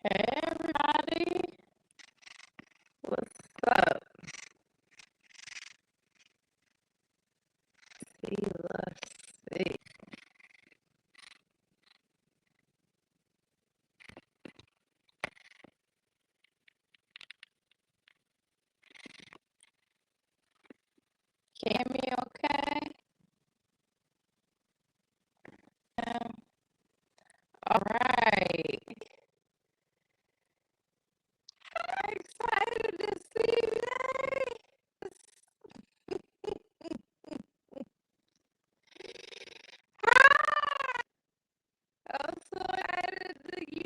Hey everybody, what's up? Let's see. Can you hear me okay? All right. I'm excited to see you today. Hi. I'm so excited that you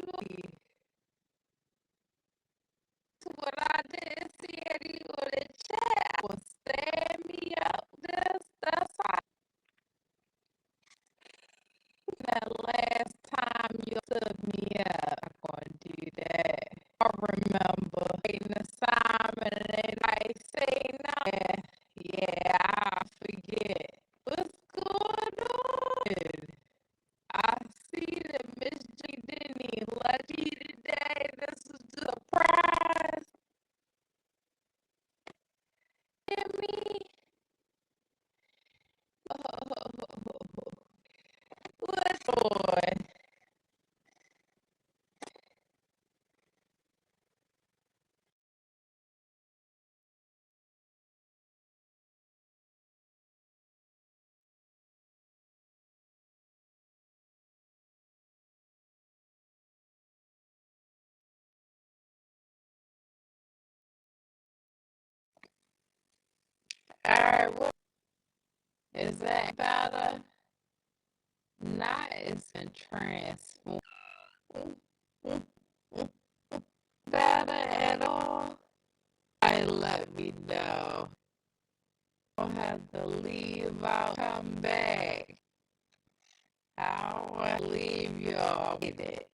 what I did see you in the chat was stand me up. That's how that last time you took me up. I'm going to do that. I remember taking assignment and they like say no. Yeah, I forget. What's going on? I see that Miss G didn't even let you today. This is the surprise. Hear me? Oh, what's on? Alright, what is that better? Not it's been transformed. Better at all? I let me know. I'll have to leave. I'll come back. I'll leave y'all with it.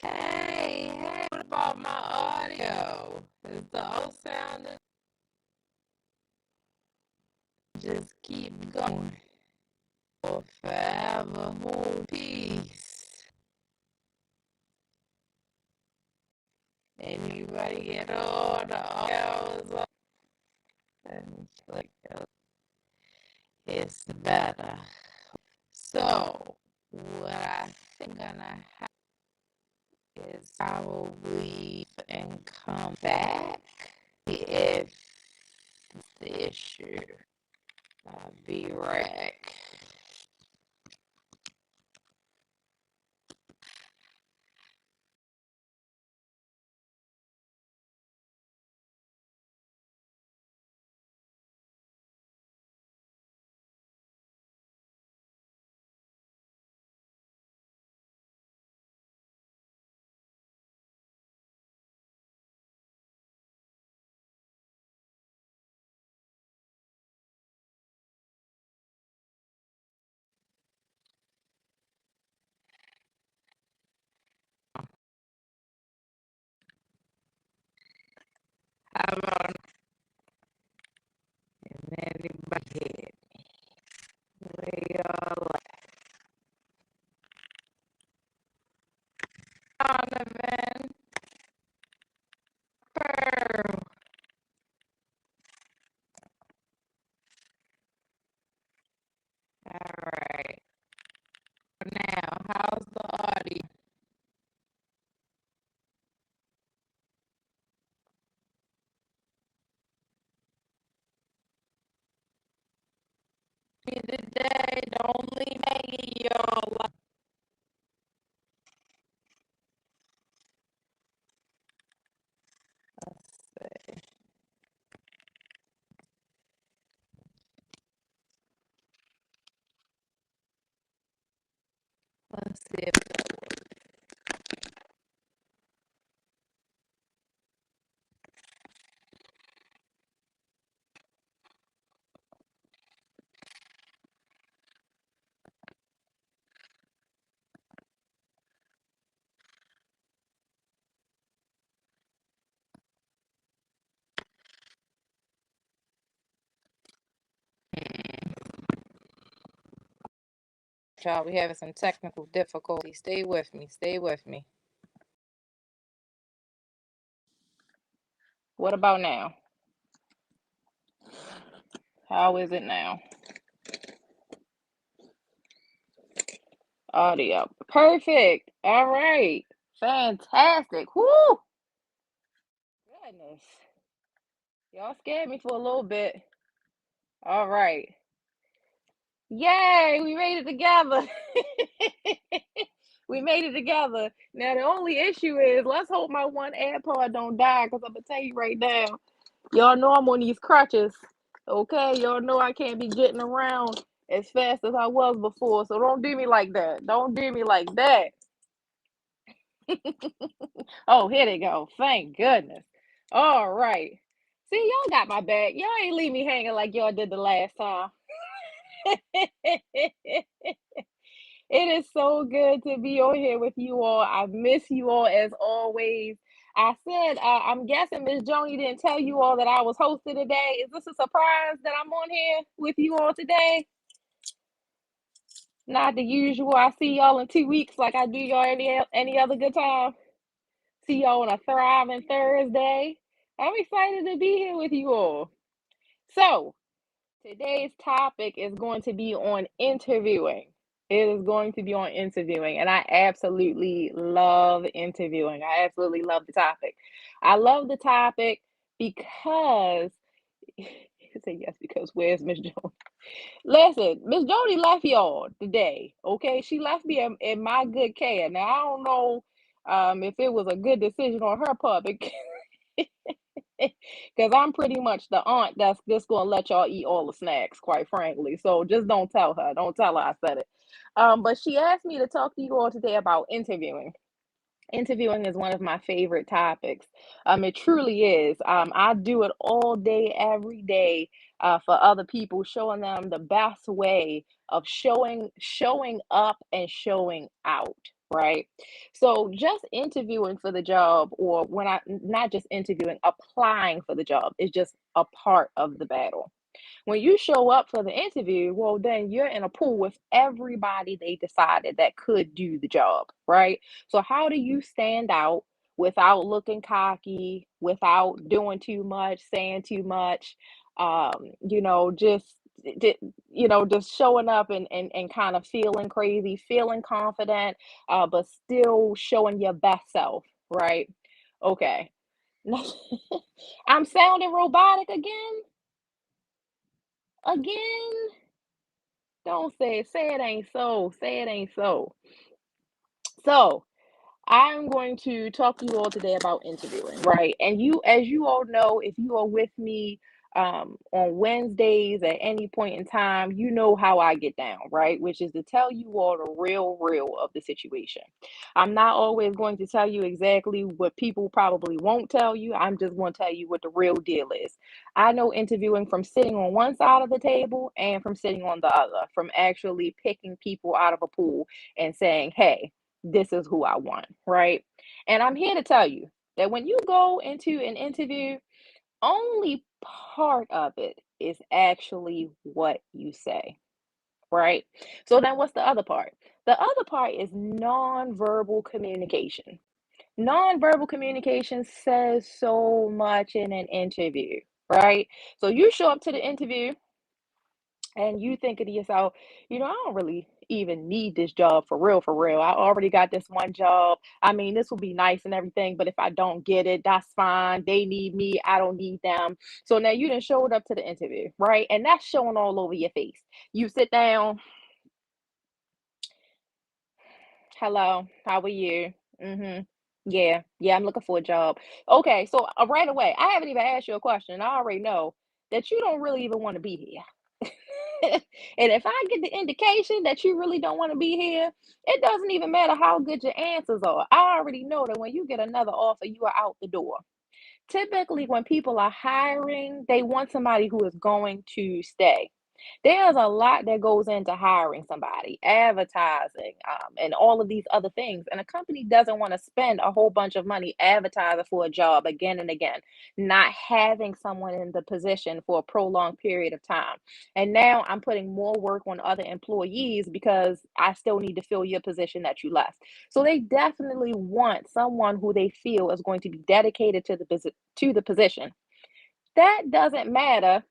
Hey, what about my audio? Is the old sounding? Just keep going. For forever hold peace. Anybody get all the audios? Let me click it. It's better. So, what I think gonna happen is I will leave and come back if the issue. I'll be right. How about anybody? We all Donovan. Pearl. All right. Now, how's the audio? Today, don't leave me, y'all. Let's see. Let's see if that works. Y'all, we having some technical difficulties. Stay with me. Stay with me. What about now? How is it now? Audio. Perfect. All right. Fantastic. Whoo! Goodness. Y'all scared me for a little bit. All right. Yay, we made it together. We made it together. Now the only issue is let's hope my one AirPod don't die because I'm gonna tell you right now. Y'all know I'm on these crutches. Okay, y'all know I can't be getting around as fast as I was before. So don't do me like that. Don't do me like that. Oh, here they go. Thank goodness. All right. See, y'all got my back. Y'all ain't leave me hanging like y'all did the last time. It is so good to be on here with you all. I miss you all as always. I said, I'm guessing Miss Joni didn't tell you all that I was hosting today. Is this a surprise that I'm on here with you all today? Not the usual. I see y'all in 2 weeks like I do y'all any other good time. See y'all on a thriving Thursday. I'm excited to be here with you all. So, today's topic is going to be on interviewing. It is going to be on interviewing, and I absolutely love interviewing. I absolutely love the topic. I love the topic because say yes because where's Miss Joni? Listen, Miss Joni left y'all today. Okay, she left me in my good care. Now I don't know if it was a good decision on her part because because I'm pretty much the aunt that's just gonna let y'all eat all the snacks, quite frankly. So just don't tell her. Don't tell her I said it. But she asked me to talk to you all today about interviewing. Interviewing is one of my favorite topics. It truly is. I do it all day, every day, for other people, showing them the best way of showing up and showing out. Right. So just interviewing for the job, or when I not just interviewing, applying for the job is just a part of the battle. When you show up for the interview, well, then you're in a pool with everybody they decided that could do the job, right? So, how do you stand out without looking cocky, without doing too much, saying too much? Just just showing up and kind of feeling crazy, feeling confident, but still showing your best self, right? Okay. I'm sounding robotic again. Again? Don't say it. Say it ain't so. Say it ain't so. So, I'm going to talk to you all today about interviewing, right? And as you all know, if you are with me on Wednesdays at any point in time, you know how I get down, right? Which is to tell you all the real of the situation. I'm not always going to tell you exactly what people probably won't tell you. I'm just going to tell you what the real deal is. I know interviewing from sitting on one side of the table and from sitting on the other, from actually picking people out of a pool and saying, hey, this is who I want, right? And I'm here to tell you that when you go into an interview, only part of it is actually what you say, right? So then what's the other part? The other part is nonverbal communication. Nonverbal communication says so much in an interview, right? So you show up to the interview and you thinking to yourself, I don't really even need this job for real, for real. I already got this one job. I mean, this will be nice and everything, but if I don't get it, that's fine. They need me. I don't need them. So now you done showed up to the interview, right? And that's showing all over your face. You sit down. Hello, how are you? Mm-hmm. Yeah, I'm looking for a job. Okay, so right away, I haven't even asked you a question. I already know that you don't really even want to be here. And if I get the indication that you really don't want to be here, it doesn't even matter how good your answers are. I already know that when you get another offer, you are out the door. Typically, when people are hiring, they want somebody who is going to stay. There's a lot that goes into hiring somebody, advertising, and all of these other things. And a company doesn't want to spend a whole bunch of money advertising for a job again and again, not having someone in the position for a prolonged period of time. And now I'm putting more work on other employees because I still need to fill your position that you left. So they definitely want someone who they feel is going to be dedicated to the position. That doesn't matter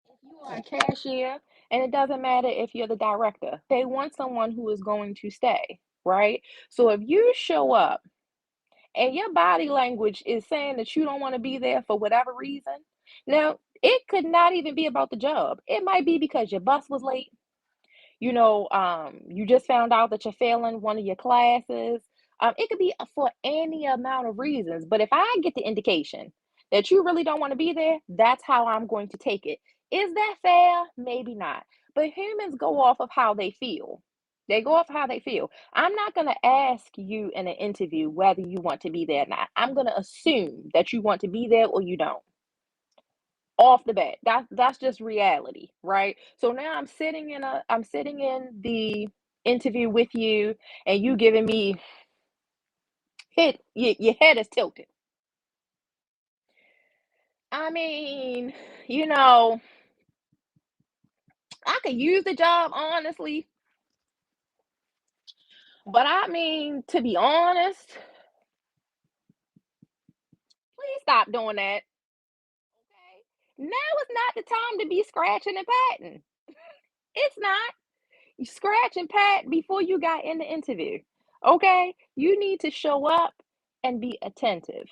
if you are a cashier, and it doesn't matter if you're the director. They want someone who is going to stay, right? So if you show up and your body language is saying that you don't want to be there for whatever reason, now it could not even be about the job. It might be because your bus was late, you just found out that you're failing one of your classes. It could be for any amount of reasons. But if I get the indication that you really don't want to be there, that's how I'm going to take it. Is that fair? Maybe not. But humans go off of how they feel. They go off how they feel. I'm not going to ask you in an interview whether you want to be there or not. I'm going to assume that you want to be there or you don't off the bat. That's just reality, right? So now I'm sitting in the interview with you and you giving me your head is tilted. I mean, you know, I could use the job honestly, but I mean, to be honest, please stop doing that. Okay. Now is not the time to be scratching and patting. It's not. You scratch and pat before you got in the interview. Okay? You need to show up and be attentive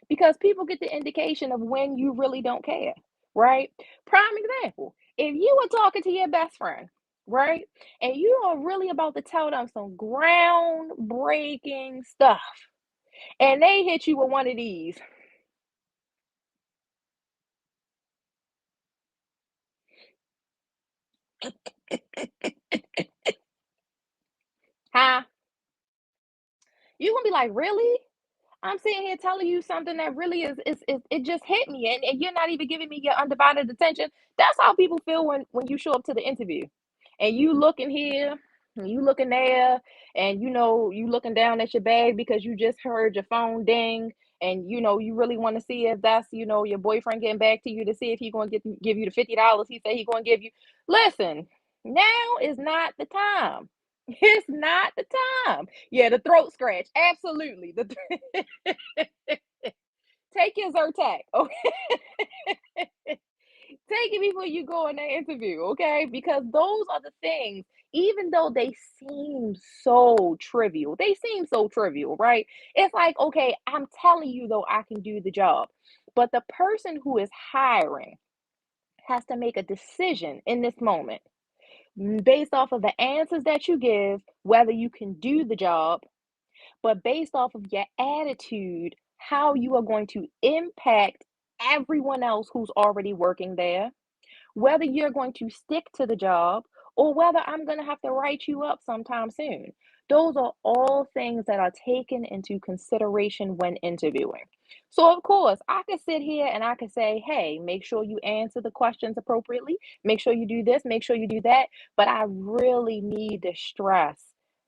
because people get the indication of when you really don't care, right? Prime example, if you were talking to your best friend, right, and you are really about to tell them some groundbreaking stuff, and they hit you with one of these, huh? You're gonna be like, really? I'm sitting here telling you something that really is it just hit me and you're not even giving me your undivided attention. That's how people feel when you show up to the interview. And you looking here, and you looking there, and you looking down at your bag because you just heard your phone ding and you really want to see if that's your boyfriend getting back to you to see if he's going to give you the $50 he said he's going to give you. Listen, now is not the time. It's not the time. Yeah, the throat scratch. Absolutely. Take your Zyrtec. Okay. Take it before you go in that interview, okay? Because those are the things, even though they seem so trivial, right? It's like, okay, I'm telling you, though, I can do the job. But the person who is hiring has to make a decision in this moment based off of the answers that you give, whether you can do the job, but based off of your attitude, how you are going to impact everyone else who's already working there, whether you're going to stick to the job or whether I'm going to have to write you up sometime soon. Those are all things that are taken into consideration when interviewing. So, of course, I could sit here and I could say, hey, make sure you answer the questions appropriately. Make sure you do this, make sure you do that. But I really need to stress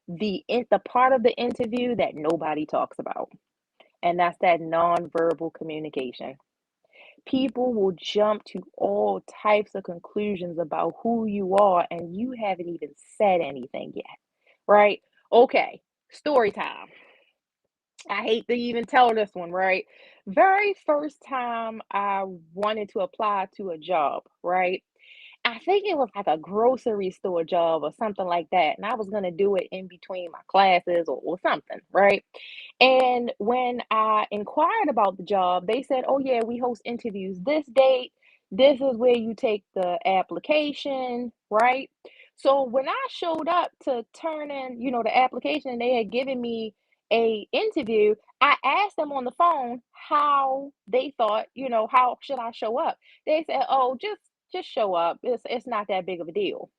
the part of the interview that nobody talks about, and that's that nonverbal communication. People will jump to all types of conclusions about who you are, and you haven't even said anything yet, right? Okay, story time. I hate to even tell this one, right? Very first time I wanted to apply to a job, right? I think it was like a grocery store job or something like that. And I was going to do it in between my classes or something, right? And when I inquired about the job, they said, oh, yeah, we host interviews this date. This is where you take the application, right? So when I showed up to turn in, the application and they had given me a interview, I asked them on the phone how they thought, how should I show up? They said, oh, just show up. It's not that big of a deal.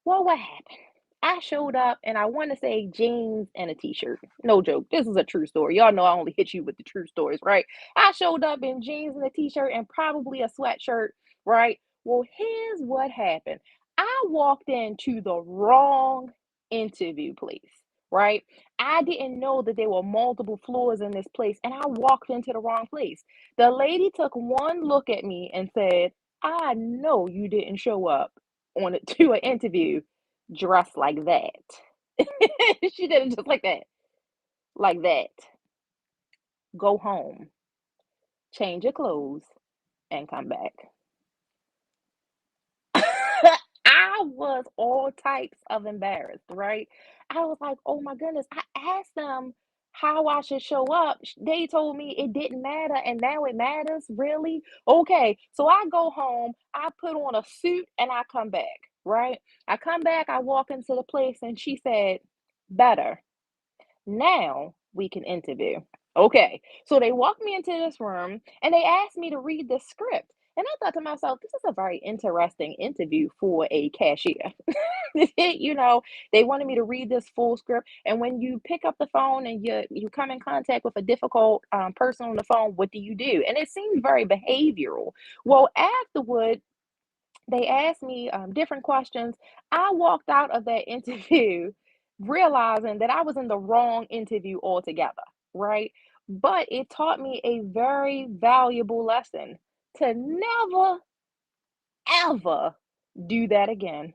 Well, what happened? I showed up and I want to say jeans and a t-shirt. No joke. This is a true story. Y'all know I only hit you with the true stories, right? I showed up in jeans and a t-shirt and probably a sweatshirt, right? Well, here's what happened. I walked into the wrong interview place, right? I didn't know that there were multiple floors in this place, and I walked into the wrong place. The lady took one look at me and said, I know you didn't show up to an interview dressed like that. She did it just like that. Like that. Go home, change your clothes, and come back. I was all types of embarrassed, right? I was like, oh my goodness. I asked them how I should show up. They told me it didn't matter, and now it matters. Really? Okay. So I go home, I put on a suit, and I come back, right? I come back, I walk into the place, and she said, better. Now we can interview. Okay. So they walked me into this room and they asked me to read the script. And I thought to myself, this is a very interesting interview for a cashier. You know, they wanted me to read this full script. And when you pick up the phone and you come in contact with a difficult person on the phone, what do you do? And it seemed very behavioral. Well, afterward, they asked me different questions. I walked out of that interview realizing that I was in the wrong interview altogether, right? But it taught me a very valuable lesson to never, ever do that again.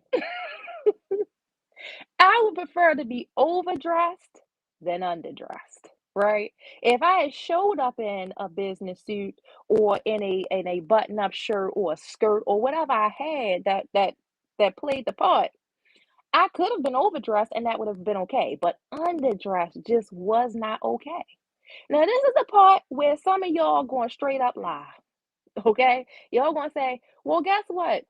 I would prefer to be overdressed than underdressed, right? If I had showed up in a business suit or in a button-up shirt or a skirt or whatever I had that played the part, I could have been overdressed and that would have been okay. But underdressed just was not okay. Now this is the part where some of y'all going straight up lie. Okay? Y'all gonna say, well, guess what?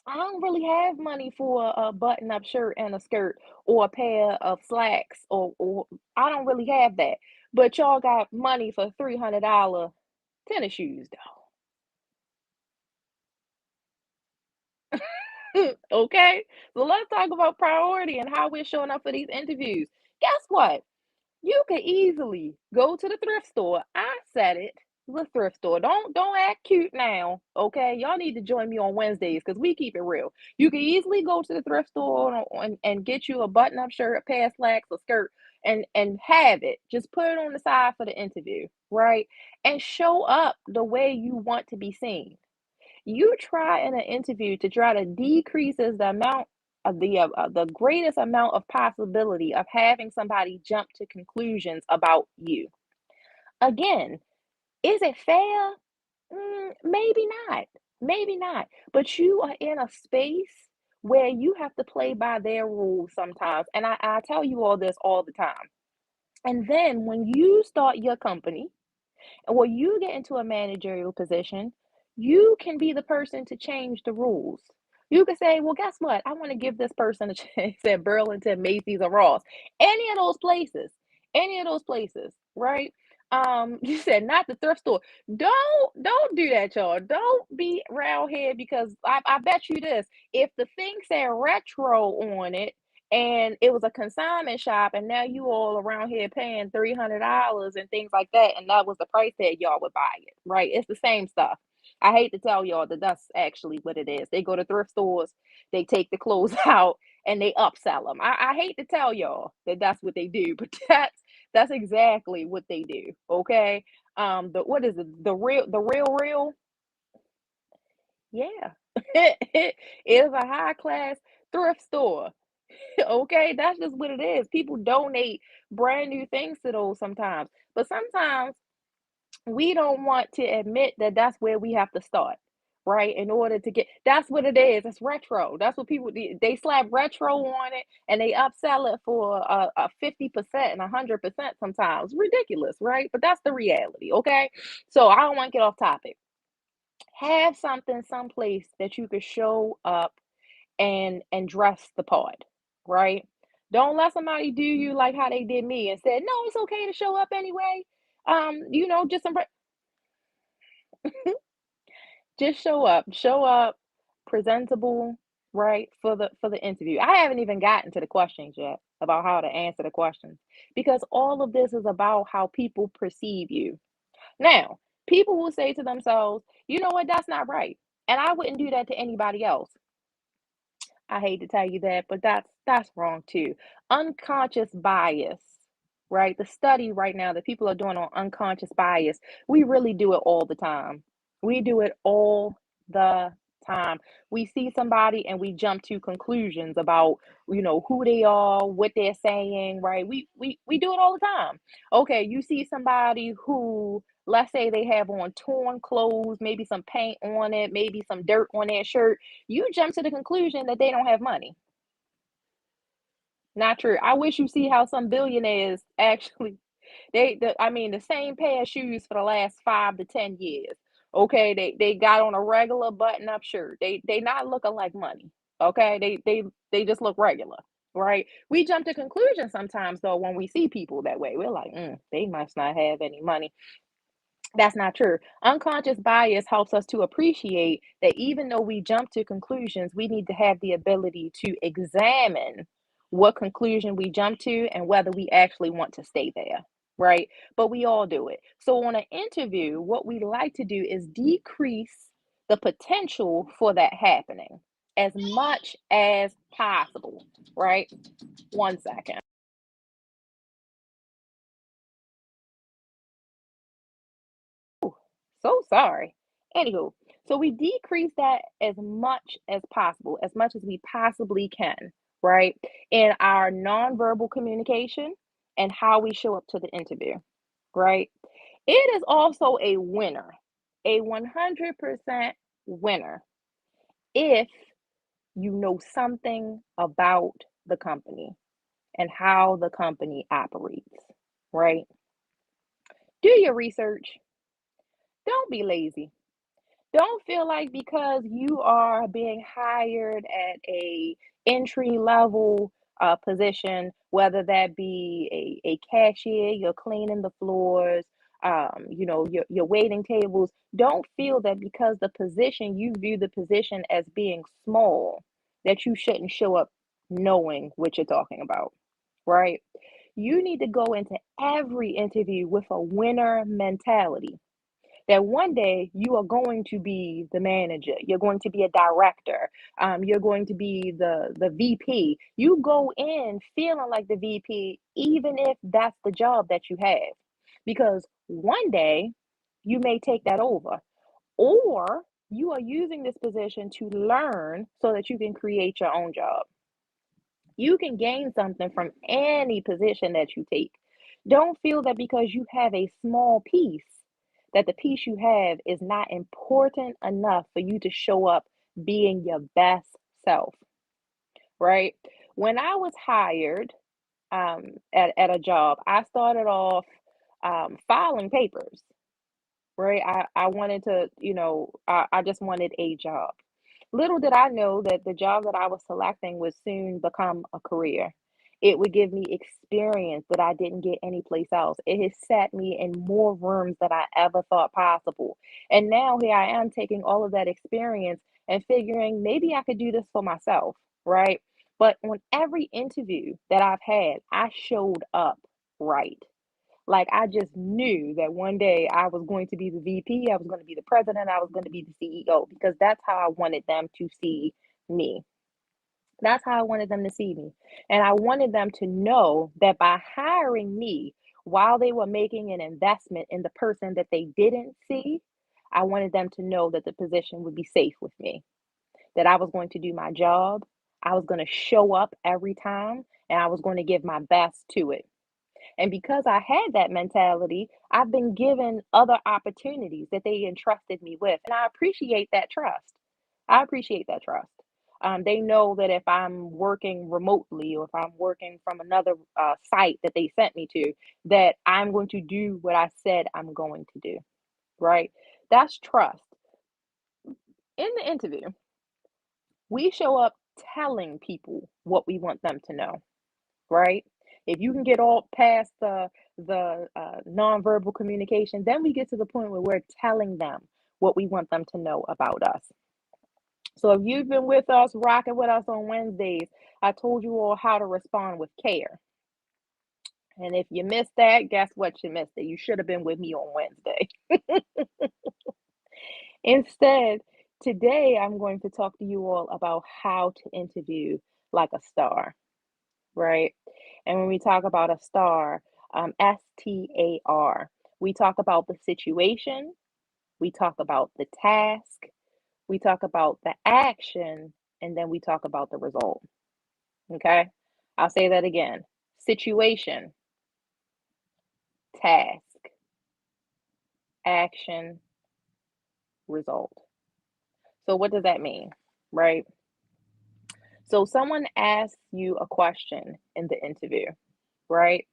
I don't really have money for a button-up shirt and a skirt or a pair of slacks or I don't really have that. But y'all got money for $300 tennis shoes though. Okay? So let's talk about priority and how we're showing up for these interviews. Guess what? You could easily go to the thrift store. I said it. The thrift store. Don't act cute now. Okay. Y'all need to join me on Wednesdays because we keep it real. You can easily go to the thrift store and get you a button-up shirt, a pair of slacks, a skirt, and have it. Just put it on the side for the interview, right? And show up the way you want to be seen. You try in an interview to try to decreases the amount of the greatest amount of possibility of having somebody jump to conclusions about you. Again, is it fair? Maybe not. Maybe not. But you are in a space where you have to play by their rules sometimes. And I tell you all this all the time. And then when you start your company, and when you get into a managerial position, you can be the person to change the rules. You can say, well, guess what? I want to give this person a chance at Burlington, Macy's, or Ross. Any of those places. Any of those places, right? You said not the thrift store. Don't do that, y'all. Don't be around here because I bet you this. If the thing said retro on it, and it was a consignment shop, and now you all around here paying $300 and things like that, and that was the price that y'all would buy it, right? It's the same stuff. I hate to tell y'all that that's actually what it is. They go to thrift stores, they take the clothes out, and they upsell them. I hate to tell y'all that that's what they do, but that's exactly what they do. Okay, the what is it? The real, yeah. It is a high class thrift store. Okay, that's just what it is. People donate brand new things to those sometimes, but sometimes we don't want to admit that that's where we have to start, right? In order to get that's what it is. It's retro. That's what people they slap retro on it and they upsell it for a 50% and 100% sometimes. Ridiculous, right? But that's the reality. Okay, so I don't want to get off topic. Have something someplace that you could show up and dress the part, right? Don't let somebody do you like how they did me and said, "No, it's okay to show up anyway." Just just show up presentable, right? For the interview. I haven't even gotten to the questions yet about how to answer the questions because all of this is about how people perceive you. Now, people will say to themselves, "You know what? That's not right." And I wouldn't do that to anybody else. I hate to tell you that, but that's wrong too. Unconscious bias, right? The study right now that people are doing on unconscious bias, we really do it all the time. We do it all the time. We see somebody and we jump to conclusions about, who they are, what they're saying, right? We do it all the time. Okay, you see somebody who, let's say they have on torn clothes, maybe some paint on it, maybe some dirt on their shirt, you jump to the conclusion that they don't have money. Not true. I wish you see how some billionaires actually I mean the same pair of shoes for the last 5 to 10 years. Okay, they got on a regular button up shirt. They not looking like money. Okay, they just look regular, right? We jump to conclusions sometimes though when we see people that way. We're like, they must not have any money. That's not true. Unconscious bias helps us to appreciate that even though we jump to conclusions, we need to have the ability to examine what conclusion we jump to and whether we actually want to stay there, right? But we all do it. So, on an interview, what we like to do is decrease the potential for that happening as much as possible, right? 1 second. So sorry. Anywho, so we decrease that as much as possible, as much as we possibly can, right? In our nonverbal communication and how we show up to the interview, right? It is also a winner, a 100% winner if you know something about the company and how the company operates, right? Do your research. Don't be lazy. Don't feel like because you are being hired at a entry level position, whether that be a cashier, you're cleaning the floors, you're waiting tables. Don't feel that because the position you view the position as being small, that you shouldn't show up knowing what you're talking about, right? You need to go into every interview with a winner mentality that one day you are going to be the manager, you're going to be a director, you're going to be the VP. You go in feeling like the VP, even if that's the job that you have, because one day you may take that over, or you are using this position to learn so that you can create your own job. You can gain something from any position that you take. Don't feel that because you have a small piece, that the piece you have is not important enough for you to show up being your best self, right? When I was hired at a job, I started off filing papers, right? I wanted to, I just wanted a job. Little did I know that the job that I was selecting would soon become a career. It would give me experience that I didn't get anyplace else. It has set me in more rooms than I ever thought possible. And now here I am taking all of that experience and figuring maybe I could do this for myself, right? But on every interview that I've had, I showed up right. Like I just knew that one day I was going to be the VP, I was going to be the president, I was going to be the CEO because that's how I wanted them to see me. That's how I wanted them to see me. And I wanted them to know that by hiring me while they were making an investment in the person that they didn't see, I wanted them to know that the position would be safe with me, that I was going to do my job, I was going to show up every time, and I was going to give my best to it. And because I had that mentality, I've been given other opportunities that they entrusted me with. And I appreciate that trust. I appreciate that trust. They know that if I'm working remotely or if I'm working from another site that they sent me to, that I'm going to do what I said I'm going to do, right? That's trust. In the interview, we show up telling people what we want them to know, right? If you can get all past the nonverbal communication, then we get to the point where we're telling them what we want them to know about us. So if you've been with us, rocking with us on Wednesdays, I told you all how to respond with care. And if you missed that, guess what? You missed it. You should have been with me on Wednesday. Instead, Today, I'm going to talk to you all about how to interview like a star, right? And when we talk about a star, STAR, we talk about the situation, we talk about the task, we talk about the action, and then we talk about the result. Okay? I'll say that again: situation, task, action, result. So, what does that mean, right? So, someone asks you a question in the interview, right?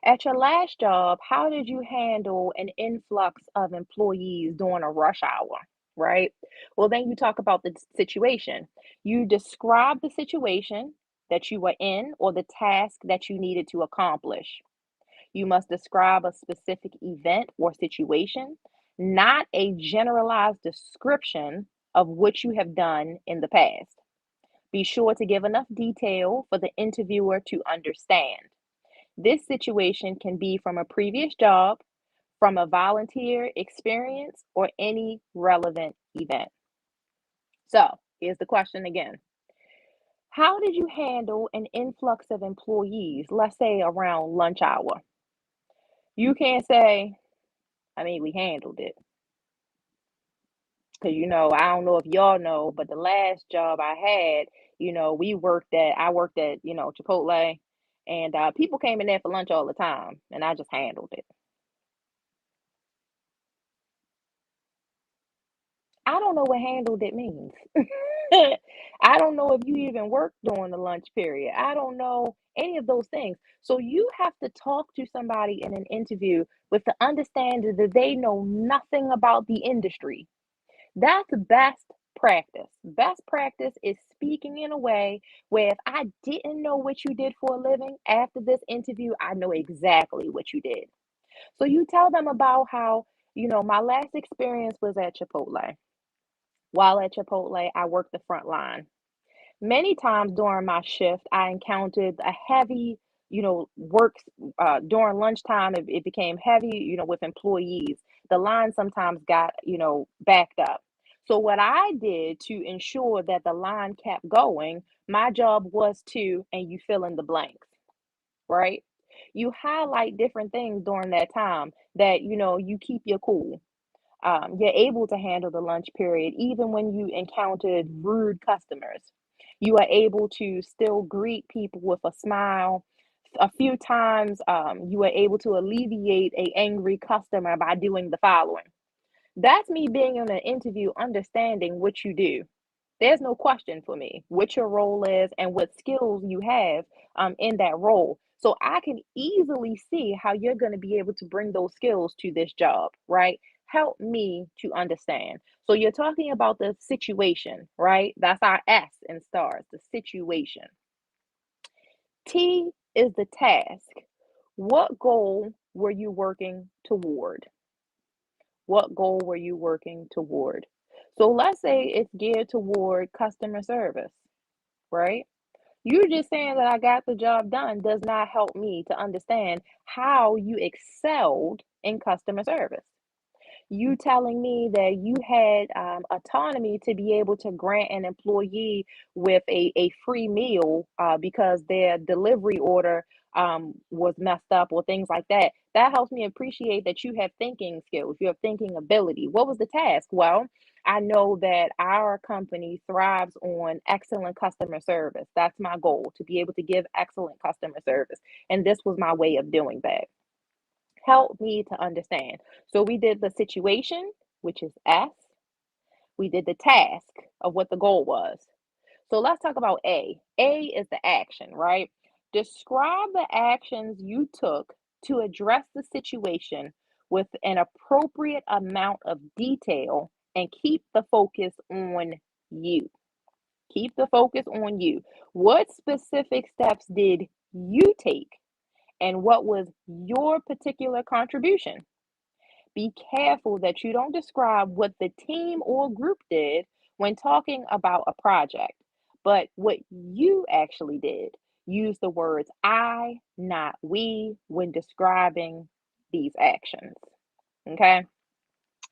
At your last job, how did you handle an influx of employees during a rush hour? Right? Well, then you talk about the situation. You describe the situation that you were in or the task that you needed to accomplish. You must describe a specific event or situation, not a generalized description of what you have done in the past. Be sure to give enough detail for the interviewer to understand. This situation can be from a previous job, from a volunteer experience, or any relevant event. So, here's the question again: how did you handle an influx of employees, let's say around lunch hour? You can't say, we handled it. Because, I don't know if y'all know, but the last job I had, I worked at, Chipotle, and people came in there for lunch all the time, and I just handled it. I don't know what handled it means. I don't know if you even work during the lunch period. I don't know any of those things. So you have to talk to somebody in an interview with the understanding that they know nothing about the industry. That's best practice. Best practice is speaking in a way where if I didn't know what you did for a living after this interview, I know exactly what you did. So you tell them about how, my last experience was at Chipotle. While at Chipotle, I worked the front line. Many times during my shift, I encountered a heavy, work during lunchtime. It became heavy, with employees. The line sometimes got, backed up. So, what I did to ensure that the line kept going, my job was to, and you fill in the blanks, right? You highlight different things during that time that, you keep your cool. You're able to handle the lunch period even when you encountered rude customers. You are able to still greet people with a smile. A few times, you were able to alleviate a angry customer by doing the following. That's me being in an interview, understanding what you do. There's no question for me what your role is and what skills you have in that role. So I can easily see how you're going to be able to bring those skills to this job, right? Help me to understand. So you're talking about the situation, right? That's our S in stars, the situation. T is the task. What goal were you working toward? What goal were you working toward? So let's say it's geared toward customer service, right? You just saying that I got the job done does not help me to understand how you excelled in customer service. You telling me that you had autonomy to be able to grant an employee with a free meal because their delivery order was messed up or things like that. That helps me appreciate that you have thinking skills, you have thinking ability. What was the task? Well, I know that our company thrives on excellent customer service. That's my goal, to be able to give excellent customer service. And this was my way of doing that. Help me to understand. So we did the situation, which is S. We did the task of what the goal was. So let's talk about A. A is the action, right? Describe the actions you took to address the situation with an appropriate amount of detail and keep the focus on you. Keep the focus on you. What specific steps did you take, and what was your particular contribution? Be careful that you don't describe what the team or group did when talking about a project, but what you actually did. Use the words I, not we, when describing these actions. Okay?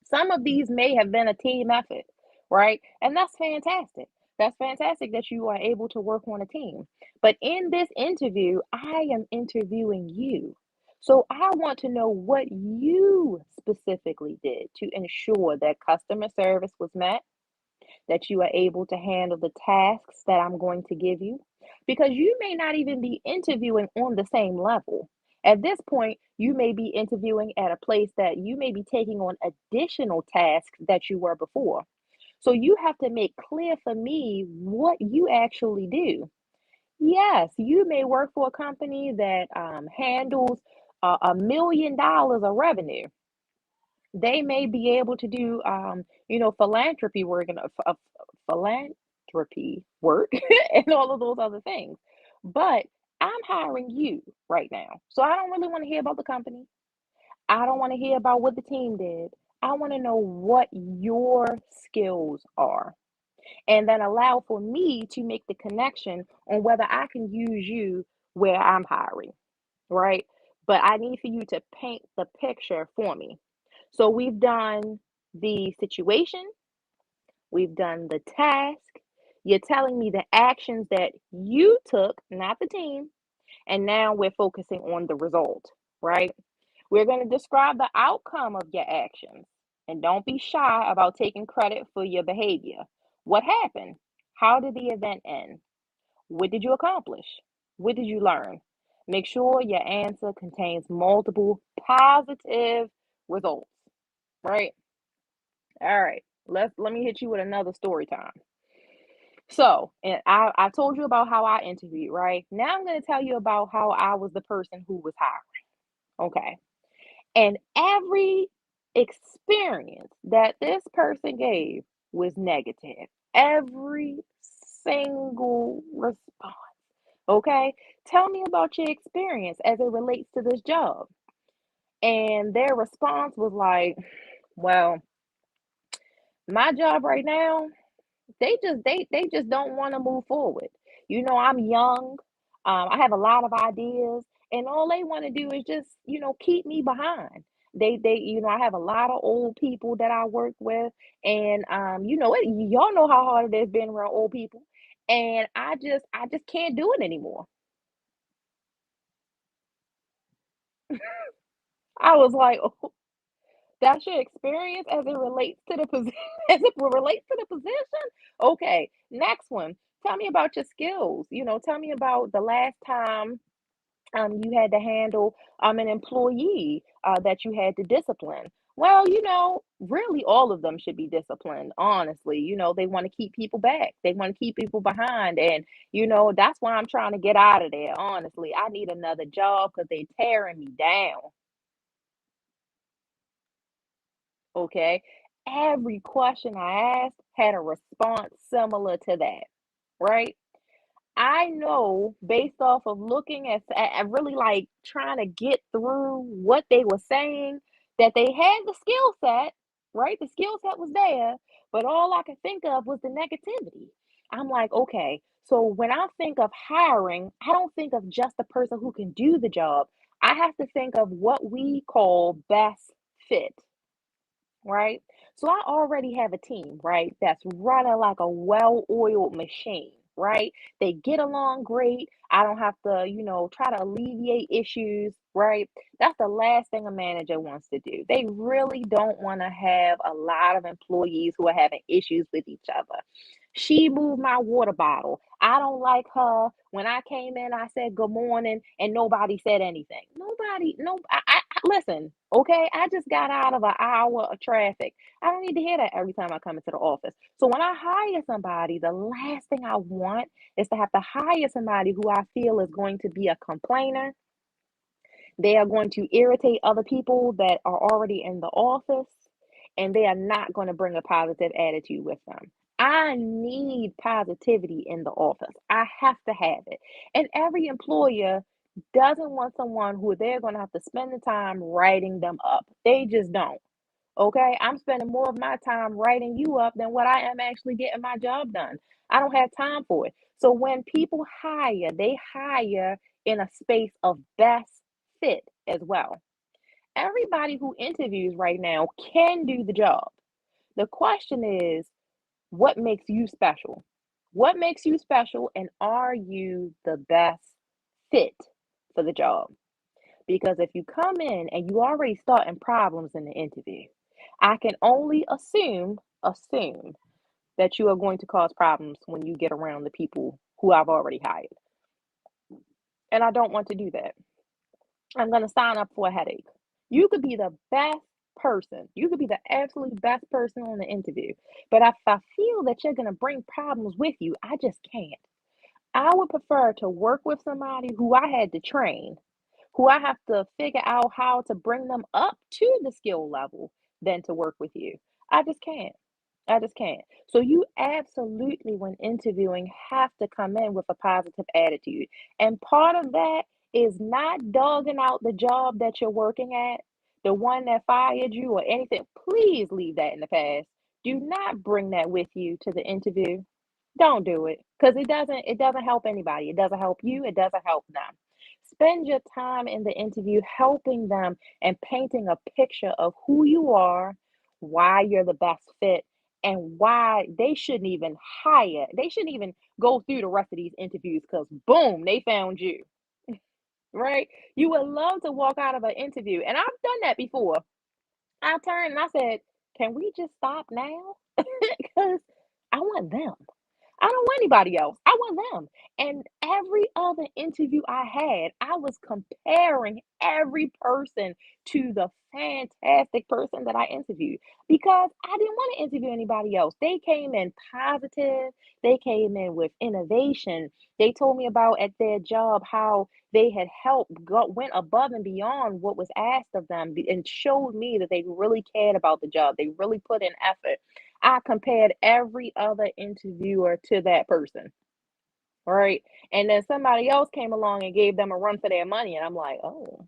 Some of these may have been a team effort, right? And that's fantastic. That's fantastic that you are able to work on a team. But in this interview, I am interviewing you. So I want to know what you specifically did to ensure that customer service was met, that you are able to handle the tasks that I'm going to give you, because you may not even be interviewing on the same level. At this point, you may be interviewing at a place that you may be taking on additional tasks that you were before. So you have to make clear for me what you actually do. Yes, you may work for a company that handles $1 million of revenue. They may be able to do, philanthropy work and philanthropy work and all of those other things. But I'm hiring you right now. So I don't really want to hear about the company. I don't want to hear about what the team did. I want to know what your skills are, and then allow for me to make the connection on whether I can use you where I'm hiring, right? But I need for you to paint the picture for me. So we've done the situation, we've done the task. You're telling me the actions that you took, not the team, and now we're focusing on the result, right? We're going to describe the outcome of your actions. And don't be shy about taking credit for your behavior. What happened? How did the event end? What did you accomplish? What did you learn? Make sure your answer contains multiple positive results, right? All right. Let me hit you with another story time. So, and I told you about how I interviewed, right? Now I'm going to tell you about how I was the person who was hired. Okay. And every experience that this person gave was negative. Every single response. Okay. Tell me about your experience as it relates to this job. And their response was like, well, my job right now, they just don't want to move forward. I'm young. I have a lot of ideas, and all they want to do is just keep me behind. I have a lot of old people that I work with, and y'all know how hard it is being around old people, and I just can't do it anymore. I was like, oh, that's your experience as it relates to the position. As it relates to the position. Okay, next one. Tell me about your skills. Tell me about the last time you had to handle an employee that you had to discipline. Well, really all of them should be disciplined, honestly. They want to keep people back, they want to keep people behind. And, that's why I'm trying to get out of there. Honestly, I need another job because they're tearing me down. Okay. Every question I asked had a response similar to that, right? I know based off of looking at really like trying to get through what they were saying that they had the skill set, right? The skill set was there, but all I could think of was the negativity. I'm like, okay, so when I think of hiring, I don't think of just the person who can do the job. I have to think of what we call best fit, right? So I already have a team, right? That's running like a well-oiled machine, right? They get along great. I don't have to, try to alleviate issues, right? That's the last thing a manager wants to do. They really don't want to have a lot of employees who are having issues with each other. She moved my water bottle. I don't like her. When I came in, I said good morning, and nobody said anything. Nobody, no, listen, okay? I just got out of an hour of traffic. I don't need to hear that every time I come into the office. So when I hire somebody, the last thing I want is to have to hire somebody who I feel is going to be a complainer. They are going to irritate other people that are already in the office, and they are not going to bring a positive attitude with them. I need positivity in the office. I have to have it. And every employer doesn't want someone who they're going to have to spend the time writing them up. They just don't. Okay, I'm spending more of my time writing you up than what I am actually getting my job done. I don't have time for it. So when people hire, they hire in a space of best fit as well. Everybody who interviews right now can do the job. The question is, What makes you special? What makes you special, and are you the best fit for the job? Because if you come in and you already starting problems in the interview, I can only assume that you are going to cause problems when you get around the people who I've already hired. And I don't want to do that. I'm going to sign up for a headache. You could be the best person. You could be the absolute best person on the interview. But if I feel that you're going to bring problems with you, I just can't. I would prefer to work with somebody who I had to train, who I have to figure out how to bring them up to the skill level than to work with you. I just can't. I just can't. So you absolutely, when interviewing, have to come in with a positive attitude. And part of that is not dogging out the job that you're working at, the one that fired you or anything. Please leave that in the past. Do not bring that with you to the interview. Don't do it because it doesn't help anybody. It doesn't help you, it doesn't help them. Spend your time in the interview helping them and painting a picture of who you are, why you're the best fit, and why they shouldn't even hire. They shouldn't even go through the rest of these interviews because boom, they found you, right? You would love to walk out of an interview, and I've done that before. I turned and I said, "Can we just stop now?" Because I want them. I don't want anybody else. I want them. And every other interview I had, I was comparing every person to the fantastic person that I interviewed because I didn't want to interview anybody else. They came in positive, they came in with innovation. They told me about at their job how they had went above and beyond what was asked of them and showed me that they really cared about the job. They really put in effort. I compared every other interviewer to that person, right? And then somebody else came along and gave them a run for their money, and I'm like, oh,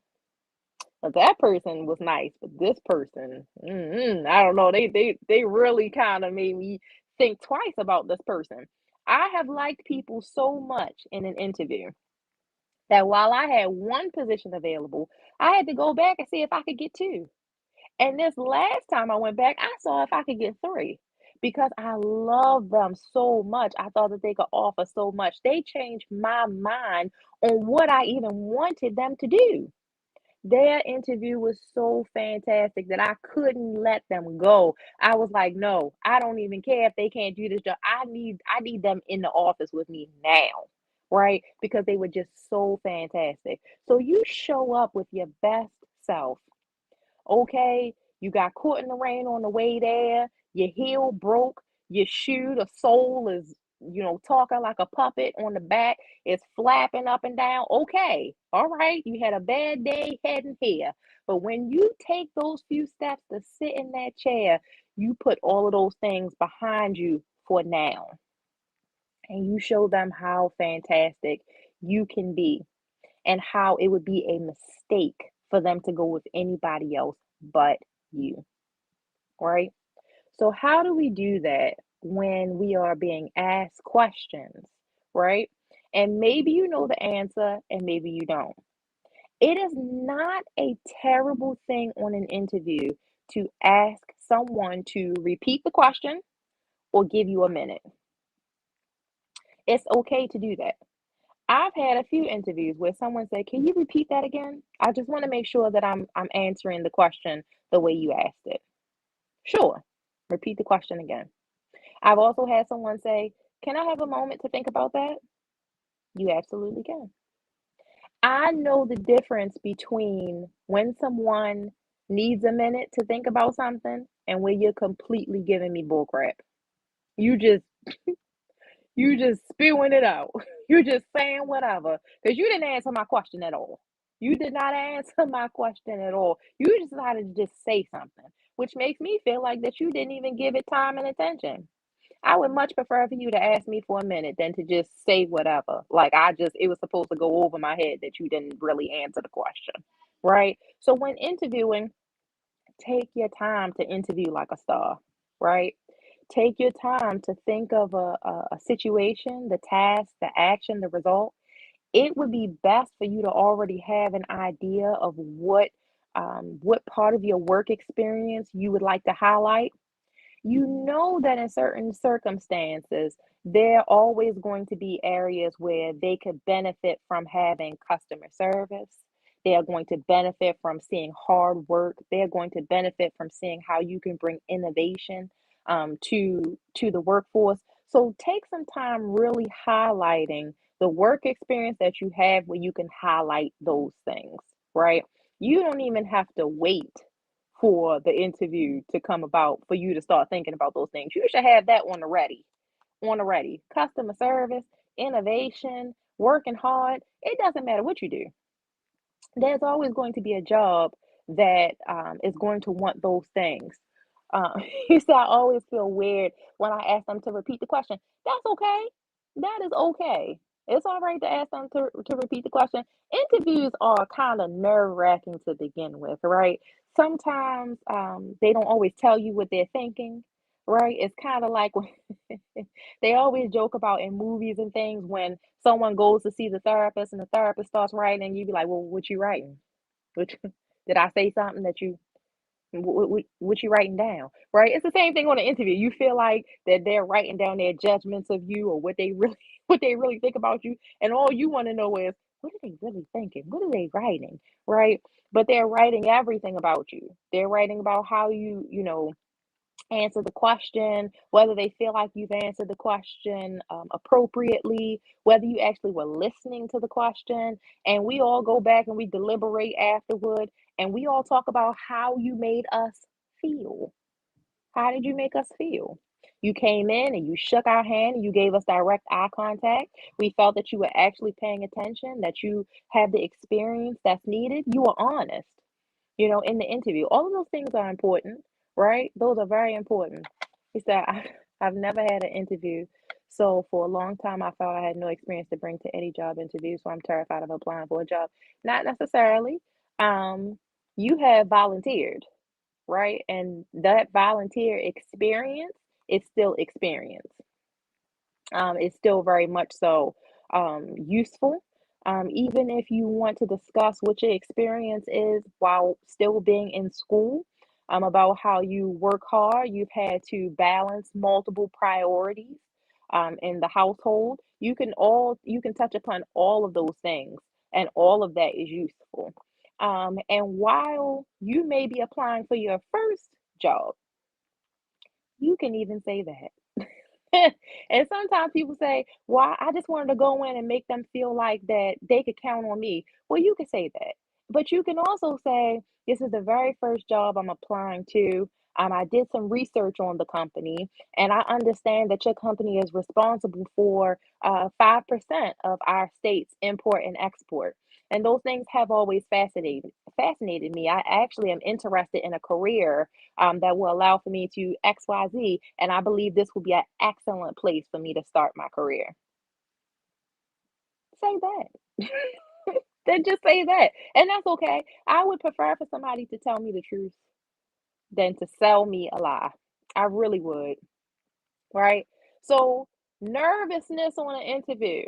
well, that person was nice, but this person, I don't know. They really kind of made me think twice about this person. I have liked people so much in an interview that while I had one position available, I had to go back and see if I could get two. And this last time I went back, I saw if I could get three because I love them so much. I thought that they could offer so much. They changed my mind on what I even wanted them to do. Their interview was so fantastic that I couldn't let them go. I was like, no, I don't even care if they can't do this job. I need them in the office with me now. Right? Because they were just so fantastic. So you show up with your best self. Okay, you got caught in the rain on the way there, your heel broke, your shoe, the sole is, talking like a puppet on the back, it's flapping up and down. Okay, all right, you had a bad day heading here. But when you take those few steps to sit in that chair, you put all of those things behind you for now. And you show them how fantastic you can be and how it would be a mistake for them to go with anybody else but you, right? So, how do we do that when we are being asked questions, right? And maybe you know the answer and maybe you don't. It is not a terrible thing on an interview to ask someone to repeat the question or give you a minute. It's okay to do that. I've had a few interviews where someone said, "Can you repeat that again? I just want to make sure that I'm answering the question the way you asked it." Sure. Repeat the question again. I've also had someone say, "Can I have a moment to think about that?" You absolutely can. I know the difference between when someone needs a minute to think about something and when you're completely giving me bullcrap. You just You just spewing it out. You just saying whatever because you didn't answer my question at all. You did not answer my question at all. You just decided to just say something, which makes me feel like that you didn't even give it time and attention. I would much prefer for you to ask me for a minute than to just say whatever. Like it was supposed to go over my head that you didn't really answer the question, right? So when interviewing, take your time to interview like a star, right? Take your time to think of a situation, the task, the action, the result. It would be best for you to already have an idea of what part of your work experience you would like to highlight. You know that in certain circumstances, there are always going to be areas where they could benefit from having customer service. They are going to benefit from seeing hard work. They are going to benefit from seeing how you can bring innovation to the workforce. So take some time really highlighting the work experience that you have where you can highlight those things, right? You don't even have to wait for the interview to come about for you to start thinking about those things. You should have that on the ready. Customer service, innovation, working hard. It doesn't matter what you do. There's always going to be a job that is going to want those things. Uh, you see, I always feel weird when I ask them to repeat the question. That's okay. That is okay. It's all right to ask them to repeat the question. Interviews are kind of nerve wracking to begin with, right? Sometimes they don't always tell you what they're thinking, right? It's kind of like when they always joke about in movies and things when someone goes to see the therapist and the therapist starts writing, and you be like, "Well, what you writing? What did I say something that you what you writing down?" Right? It's the same thing on an interview. You feel like that they're writing down their judgments of you or what they really what they really think about you, and all you want to know is what are they really thinking? What are they writing? Right? But they're writing everything about you. They're writing about how you answer the question, whether they feel like you've answered the question appropriately, whether you actually were listening to the question. And we all go back and we deliberate afterward and we all talk about how you made us feel. How did you make us feel? You came in and you shook our hand and you gave us direct eye contact. We felt that you were actually paying attention, that you had the experience that's needed. You were honest, in the interview. All of those things are important, right? Those are very important. He said, I've never had an interview. So for a long time, I felt I had no experience to bring to any job interview. So I'm terrified of applying for a job. Not necessarily. Um, you have volunteered, right? And that volunteer experience is still experience. It's still very much so useful. Even if you want to discuss what your experience is while still being in school, about how you work hard, you've had to balance multiple priorities in the household. You can touch upon all of those things, and all of that is useful. And while you may be applying for your first job, you can even say that. And sometimes people say, "Well, I just wanted to go in and make them feel like that they could count on me." Well, you can say that. But you can also say, "This is the very first job I'm applying to. I did some research on the company, and I understand that your company is responsible for 5% of our state's import and export. And those things have always fascinated me. I actually am interested in a career that will allow for me to XYZ. And I believe this will be an excellent place for me to start my career." Say that. Then just say that. And that's okay. I would prefer for somebody to tell me the truth than to sell me a lie. I really would. Right? So, nervousness on an interview.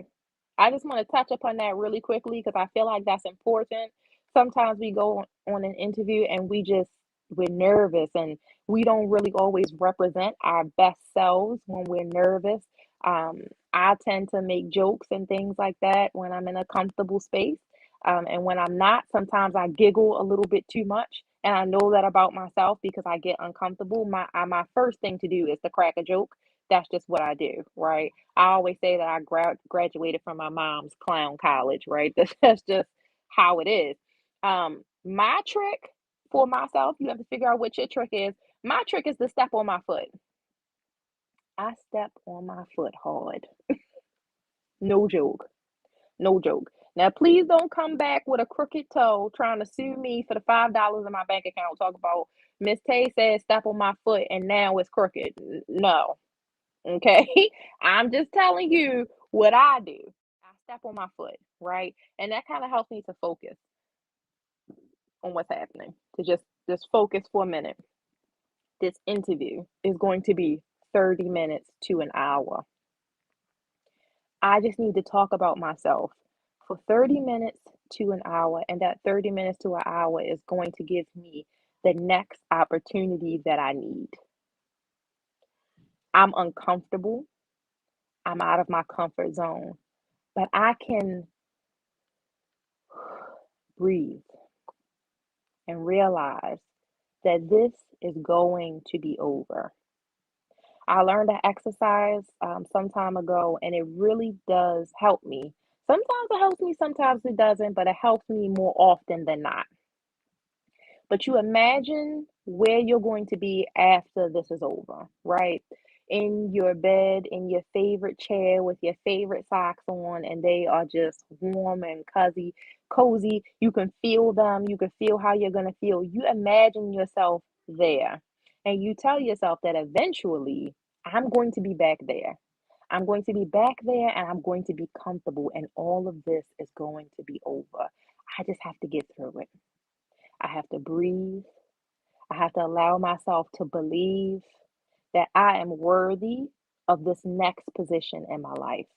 I just want to touch upon that really quickly because I feel like that's important. Sometimes we go on an interview and we're nervous and we don't really always represent our best selves when we're nervous. Um, I tend to make jokes and things like that when I'm in a comfortable space. And when I'm not, sometimes I giggle a little bit too much. And I know that about myself because I get uncomfortable. My first thing to do is to crack a joke. That's just what I do, right? I always say that I graduated from my mom's clown college, right? That's just how it is. My trick for myself, you have to figure out what your trick is. My trick is to step on my foot. I step on my foot hard. No joke. No joke. Now, please don't come back with a crooked toe trying to sue me for the $5 in my bank account. Talk about Miss Tay said step on my foot and now it's crooked. No. Okay. I'm just telling you what I do. I step on my foot, right? And that kind of helps me to focus on what's happening, to just focus for a minute. This interview is going to be 30 minutes to an hour. I just need to talk about myself for 30 minutes to an hour, and that 30 minutes to an hour is going to give me the next opportunity that I need. I'm uncomfortable. I'm out of my comfort zone, but I can breathe and realize that this is going to be over. I learned to exercise some time ago, and it really does help me. Sometimes it helps me, sometimes it doesn't, but it helps me more often than not. But you imagine where you're going to be after this is over, right? In your bed, in your favorite chair with your favorite socks on, and they are just warm and cozy. You can feel them, you can feel how you're going to feel. You imagine yourself there, and you tell yourself that eventually I'm going to be back there. I'm going to be back there and I'm going to be comfortable, and all of this is going to be over. I just have to get through it. I have to breathe. I have to allow myself to believe that I am worthy of this next position in my life.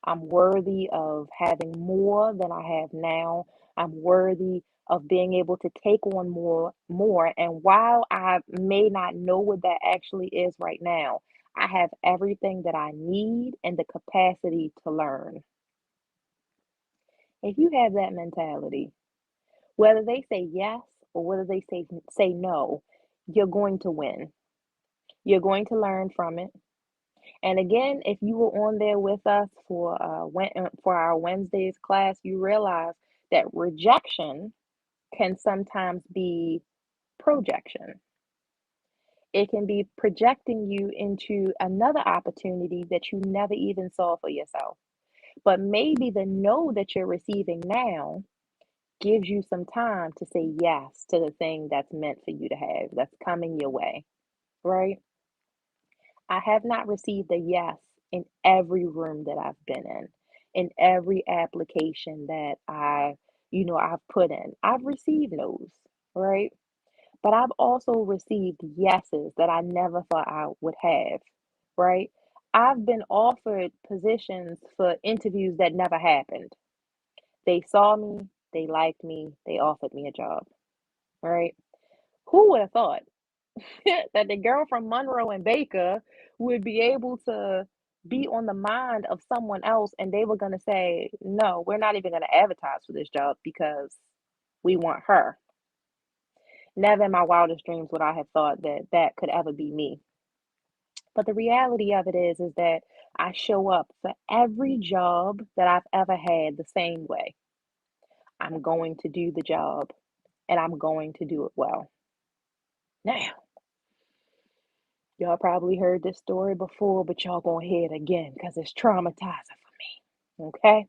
I'm worthy of having more than I have now. I'm worthy of being able to take on more. And while I may not know what that actually is right now, I have everything that I need and the capacity to learn. If you have that mentality, whether they say yes or whether they say no, you're going to win. You're going to learn from it. And again, if you were on there with us for our Wednesdays class, you realize that rejection can sometimes be projection. It can be projecting you into another opportunity that you never even saw for yourself. But maybe the no that you're receiving now gives you some time to say yes to the thing that's meant for you to have, that's coming your way, right? I have not received a yes in every room that I've been in every application that I've put in. I've received no's, right? But I've also received yeses that I never thought I would have, right? I've been offered positions for interviews that never happened. They saw me, they liked me, they offered me a job, right? Who would have thought that the girl from Monroe and Baker would be able to be on the mind of someone else and they were going to say, no, we're not even going to advertise for this job because we want her. Never in my wildest dreams would I have thought that that could ever be me. But the reality of it is that I show up for every job that I've ever had the same way. I'm going to do the job and I'm going to do it well. Now, y'all probably heard this story before, but y'all gonna hear it again because it's traumatizing for me. Okay?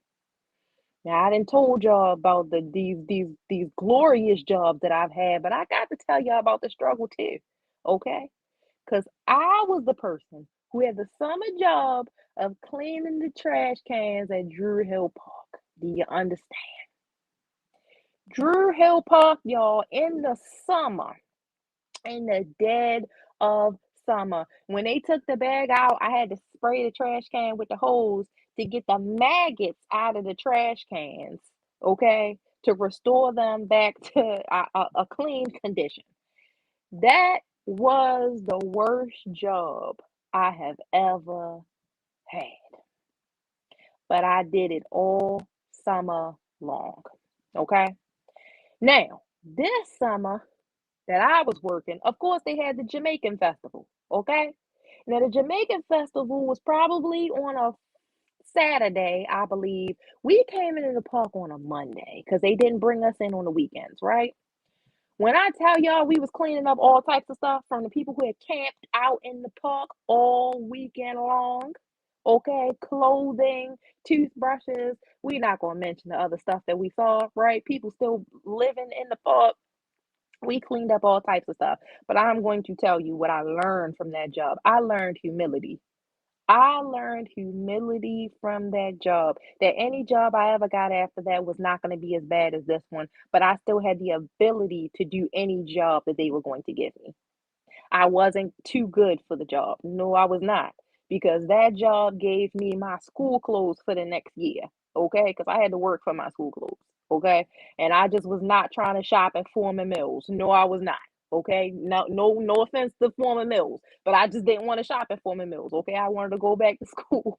Now I done told y'all about these glorious jobs that I've had, but I got to tell y'all about the struggle too. Okay? Because I was the person who had the summer job of cleaning the trash cans at Drew Hill Park. Do you understand? Drew Hill Park, y'all, in the summer, in the dead of summer. When they took the bag out, I had to spray the trash can with the hose to get the maggots out of the trash cans, okay, to restore them back to a clean condition. That was the worst job I have ever had, but I did it all summer long, okay? Now, this summer, that I was working, of course, they had the Jamaican Festival. Okay. Now, the Jamaican Festival was probably on a Saturday, I believe. We came into the park on a Monday because they didn't bring us in on the weekends, right? When I tell y'all we was cleaning up all types of stuff from the people who had camped out in the park all weekend long, okay, clothing, toothbrushes. We're not gonna mention the other stuff that we saw, right? People still living in the park. We cleaned up all types of stuff, but I'm going to tell you what I learned from that job. I learned humility. I learned humility from that job. That any job I ever got after that was not going to be as bad as this one, but I still had the ability to do any job that they were going to give me. I wasn't too good for the job. No, I was not. Because that job gave me my school clothes for the next year. Okay. Because I had to work for my school clothes. Okay. And I just was not trying to shop at Foreman Mills. No, I was not. Okay, no offense to former mills, but I just didn't want to shop at former mills. Okay, I wanted to go back to school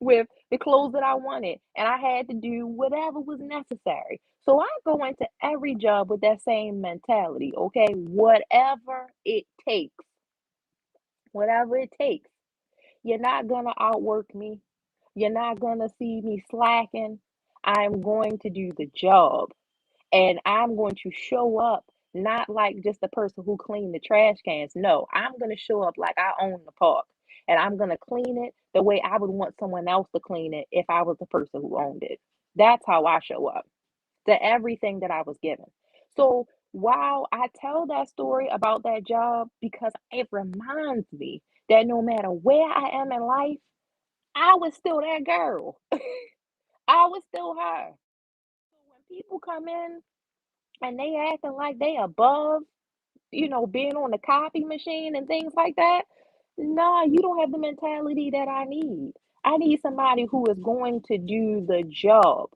with the clothes that I wanted, and I had to do whatever was necessary. So I go into every job with that same mentality. Okay, whatever it takes. You're not gonna outwork me. You're not gonna see me slacking. I'm going to do the job. And I'm going to show up not like just the person who cleaned the trash cans. No, I'm going to show up like I own the park. And I'm going to clean it the way I would want someone else to clean it if I was the person who owned it. That's how I show up to everything that I was given. So while I tell that story about that job, because it reminds me that no matter where I am in life, I was still that girl. I was still her. So when people come in and they acting like they above, being on the copy machine and things like that. Nah, you don't have the mentality that I need. I need somebody who is going to do the job.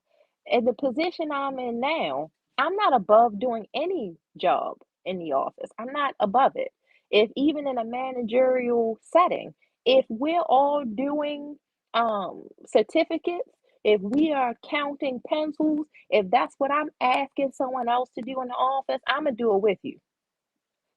And the position I'm in now, I'm not above doing any job in the office. I'm not above it. If even in a managerial setting, if we're all doing certificates, if we are counting pencils, if that's what I'm asking someone else to do in the office, I'm gonna do it with you.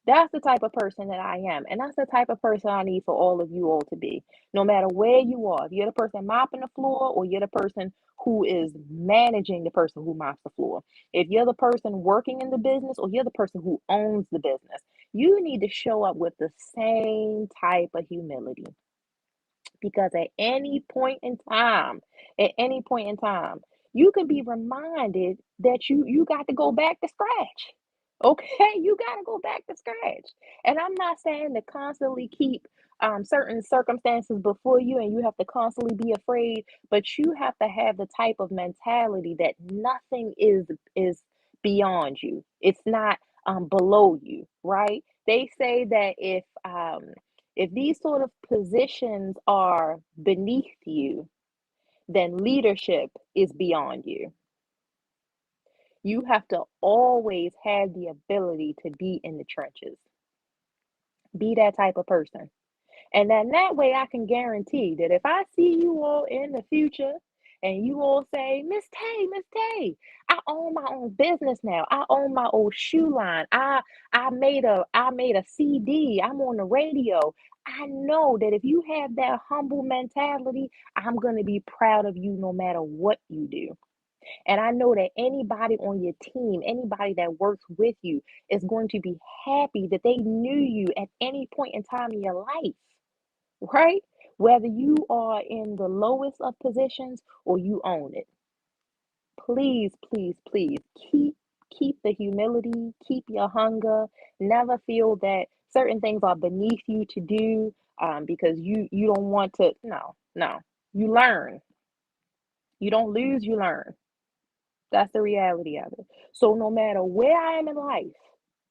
That's the type of person that I am. And that's the type of person I need for all of you all to be. No matter where you are, if you're the person mopping the floor or you're the person who is managing the person who mops the floor, if you're the person working in the business or you're the person who owns the business, you need to show up with the same type of humility. Because at any point in time, you can be reminded that you got to go back to scratch. Okay, you got to go back to scratch. And I'm not saying to constantly keep certain circumstances before you and you have to constantly be afraid, but you have to have the type of mentality that nothing is beyond you. It's not below you, right? They say that if these sort of positions are beneath you, then leadership is beyond you. You have to always have the ability to be in the trenches. Be that type of person. And then that way I can guarantee that if I see you all in the future and you all say, Miss Tay, I own my own business now. I own my own shoe line. I made a CD. I'm on the radio. I know that if you have that humble mentality, I'm gonna be proud of you no matter what you do. And I know that anybody on your team, anybody that works with you, is going to be happy that they knew you at any point in time in your life, right? Whether you are in the lowest of positions or you own it. Please, please, please keep the humility, keep your hunger. Never feel that certain things are beneath you to do because you don't want to. No, no. You learn. You don't lose, you learn. That's the reality of it. So no matter where I am in life,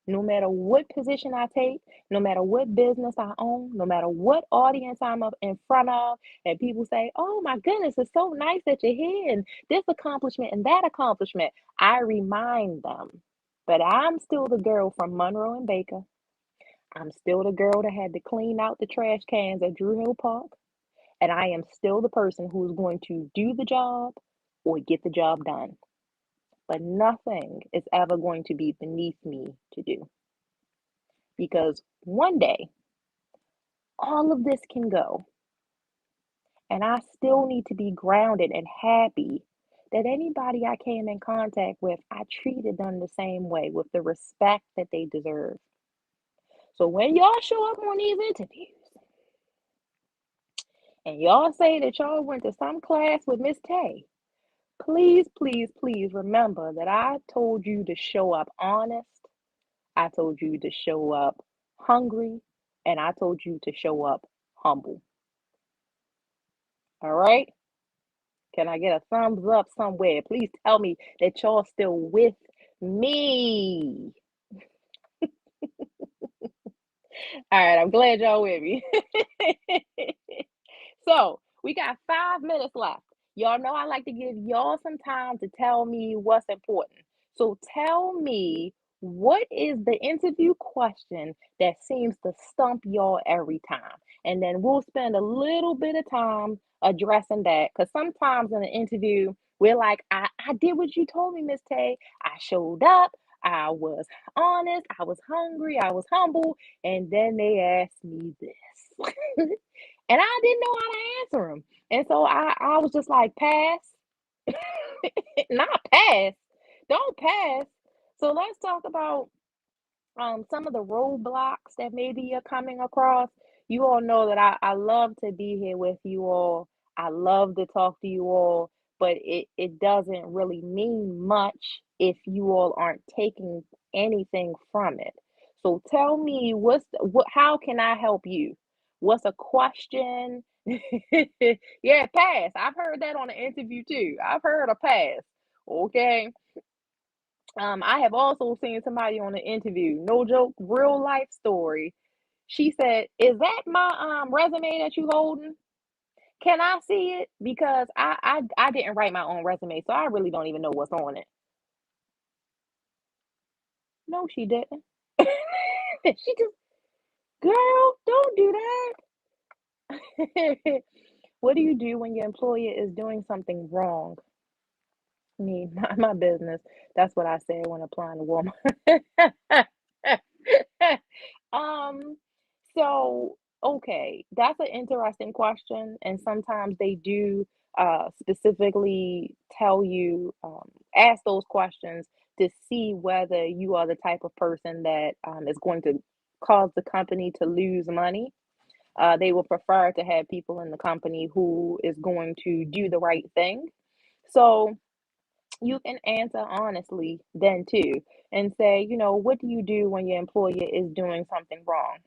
no matter what position I take, no matter what business I own, no matter what audience I'm up in front of, and people say, "Oh my goodness, it's so nice that you're here, and this accomplishment and that accomplishment," I remind them. But I'm still the girl from Monroe and Baker. I'm still the girl that had to clean out the trash cans at Drew Hill Park. And I am still the person who's going to do the job or get the job done. But nothing is ever going to be beneath me to do. Because one day, all of this can go. And I still need to be grounded and happy that anybody I came in contact with, I treated them the same way with the respect that they deserve. So when y'all show up on these interviews and y'all say that y'all went to some class with Miss Tay, please, please, please remember that I told you to show up honest. I told you to show up hungry, and I told you to show up humble. All right? Can I get a thumbs up somewhere? Please tell me that y'all still with me. All right, I'm glad y'all with me. So, we got 5 minutes left. Y'all know I like to give y'all some time to tell me what's important. So, tell me What is the interview question that seems to stump y'all every time? And then we'll spend a little bit of time addressing that because sometimes in an interview, we're like, I did what you told me, Miss Tay. I showed up, I was honest, I was hungry, I was humble, and then they asked me this. And I didn't know how to answer them. And so I was just like, pass, not pass, don't pass. So let's talk about some of the roadblocks that maybe you're coming across. You all know that I love to be here with you all. I love to talk to you all, but it doesn't really mean much if you all aren't taking anything from it. So tell me what how can I help you? What's a question? Yeah, pass. I've heard that on an interview too. I've heard a pass. Okay. I have also seen somebody on an interview, no joke, real life story. She said, "Is that my resume that you holding? Can I see it? Because I didn't write my own resume, so I really don't even know what's on it." No, she didn't. She just, girl, don't do that. What do you do when your employer is doing something wrong? Me, my business. That's what I said when applying to Walmart. Um, so okay, that's an interesting question, and sometimes they do specifically tell you ask those questions to see whether you are the type of person that is going to cause the company to lose money. They will prefer to have people in the company who is going to do the right thing. So you can answer honestly then too and say, what do you do when your employer is doing something wrong?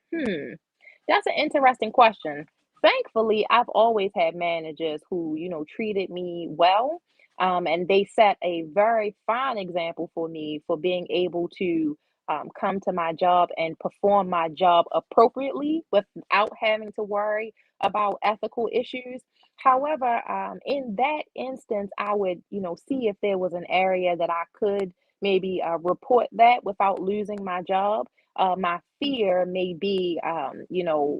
That's an interesting question. Thankfully, I've always had managers who, treated me well. And they set a very fine example for me for being able to come to my job and perform my job appropriately without having to worry about ethical issues. However, in that instance, I would, see if there was an area that I could maybe report that without losing my job. My fear may be,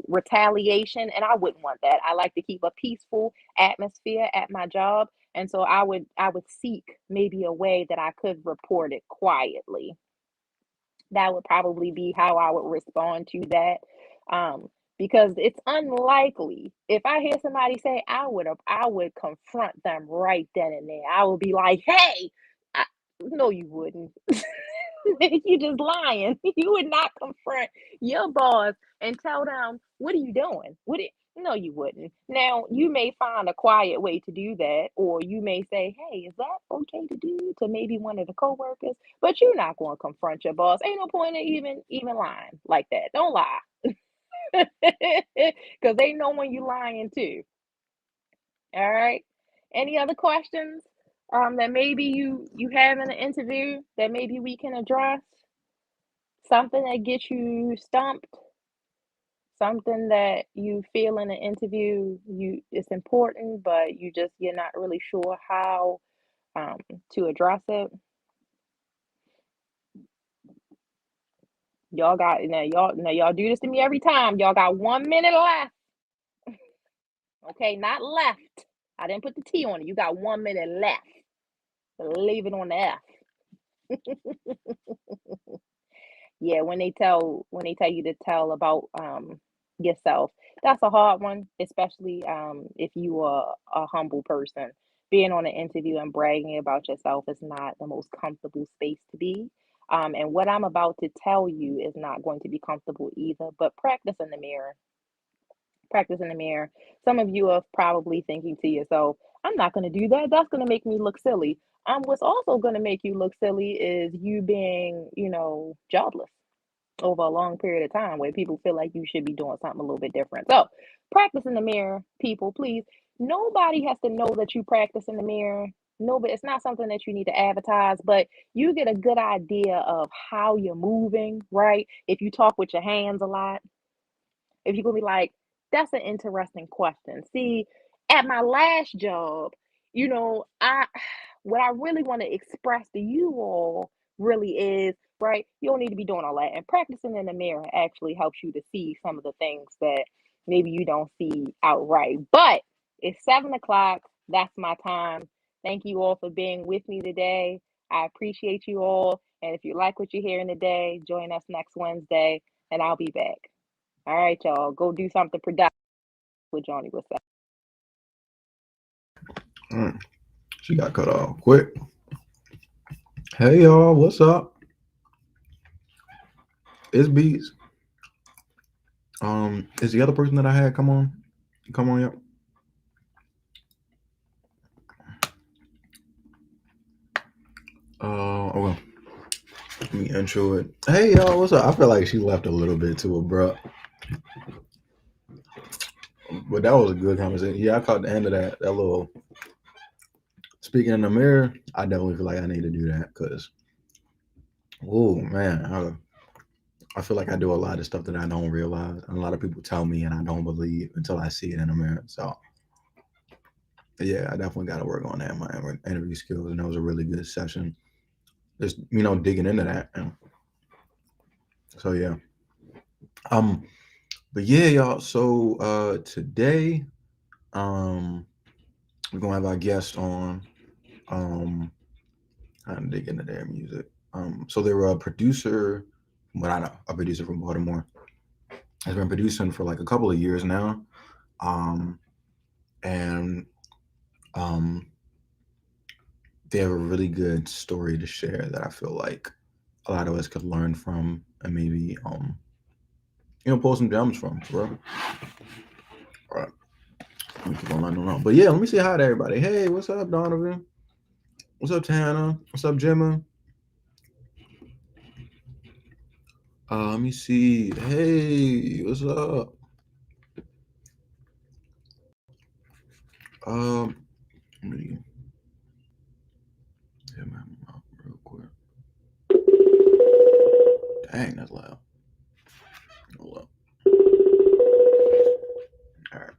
retaliation, and I wouldn't want that. I like to keep a peaceful atmosphere at my job, and so I would seek maybe a way that I could report it quietly. That would probably be how I would respond to that. Because it's unlikely if I hear somebody say I would confront them right then and there. I would be like, hey, I, no, you wouldn't. You just lying. You would not confront your boss and tell them, what are you doing? No, you wouldn't. Now, you may find a quiet way to do that, or you may say, hey, is that okay to do to maybe one of the coworkers? But you're not going to confront your boss. Ain't no point in even lying like that. Don't lie. Because they know when you lying too. All right. Any other questions that maybe you have in an interview that maybe we can address? Something that gets you stumped, something that you feel in an interview you it's important, but you're not really sure how um, to address it. Y'all do this to me every time. Y'all got 1 minute left. Okay, not left. I didn't put the T on it. You got 1 minute left. Leave it on the F. Yeah, when they tell you to tell about yourself, that's a hard one, especially if you are a humble person. Being on an interview and bragging about yourself is not the most comfortable space to be. And what I'm about to tell you is not going to be comfortable either, but practice in the mirror. Practice in the mirror. Some of you are probably thinking to yourself, I'm not going to do that. That's going to make me look silly. What's also going to make you look silly is you being, jobless over a long period of time where people feel like you should be doing something a little bit different. So, practice in the mirror, people, please. Nobody has to know that you practice in the mirror. Nobody, it's not something that you need to advertise, but you get a good idea of how you're moving, right? If you talk with your hands a lot, if you're gonna be like, that's an interesting question. See, at my last job, I what I really want to express to you all really is, right? You don't need to be doing all that. And practicing in the mirror actually helps you to see some of the things that maybe you don't see outright. But it's 7 o'clock. That's my time. Thank you all for being with me today. I appreciate you all. And if you like what you're hearing today, join us next Wednesday and I'll be back. All right, y'all. Go do something productive with Johnny was saying. She got cut off quick. Hey y'all, what's up? It's Beats. Is the other person that I had come on yep? Well, let me intro it. Hey y'all, what's up? I feel like she left a little bit too abrupt, but that was a good conversation. Yeah, I caught the end of that little speaking in the mirror. I definitely feel like I need to do that because, oh man, I feel like I do a lot of stuff that I don't realize, and a lot of people tell me, and I don't believe until I see it in the mirror. So, yeah, I definitely got to work on that, my interview skills, and that was a really good session. Just digging into that. So yeah, but yeah, y'all. So today, we're gonna have our guest on. I'm dig into their music. So they were a producer, what I know, a producer from Baltimore. Has been producing for like a couple of years now. And they have a really good story to share that I feel like a lot of us could learn from and maybe pull some gems from, bro. All right. Let me keep on letting them know. But yeah, let me say hi to everybody. Hey, what's up, Donovan? What's up, Tana? What's up, Gemma? Let me see. Hey, what's up? Let me hit my mouth real quick. Dang, that's loud. Hold up. All right.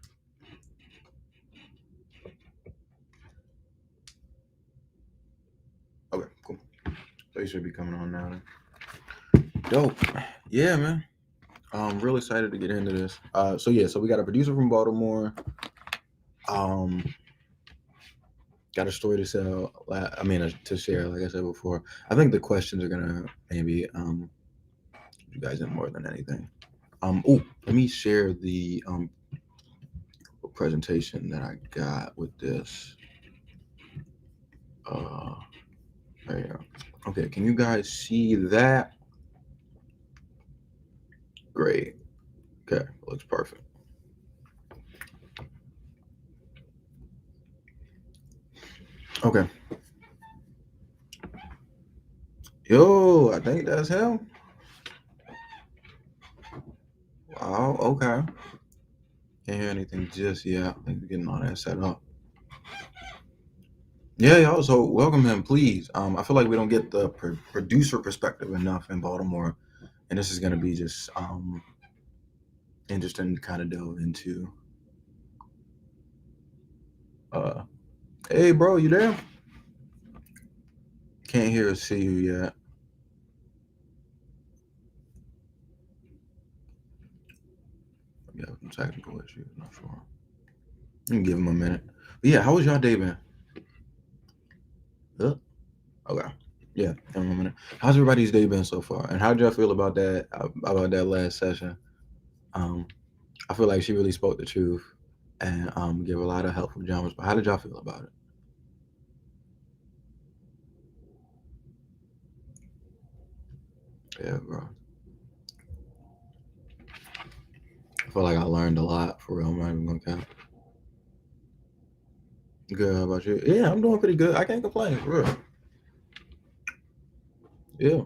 Okay, cool. So you should be coming on now. Dope. Yeah, man. I'm real excited to get into this. So we got a producer from Baltimore. Got a story to sell. To share. Like I said before, I think the questions are gonna maybe you guys in more than anything. Let me share the presentation that I got with this. There you go. Okay, can you guys see that? Great. Okay, looks perfect. Okay. Yo, I think that's him. Wow, okay. Can't hear anything just yet. I think we're getting all that set up. Yeah, y'all. So welcome him, please. I feel like we don't get the producer perspective enough in Baltimore, and this is gonna be just interesting to kind of delve into. Hey, bro, you there? Can't hear or see you yet. Yeah, some technical issues. Not sure. You can give him a minute. But yeah, how was y'all day been? Okay. Yeah, give him a minute. How's everybody's day been so far? And how did y'all feel about that last session? I feel like she really spoke the truth and gave a lot of helpful gems. But how did y'all feel about it? Yeah, bro. I feel like I learned a lot for real. I'm not even gonna count. Good. How about you? Yeah, I'm doing pretty good. I can't complain, for real. Yeah.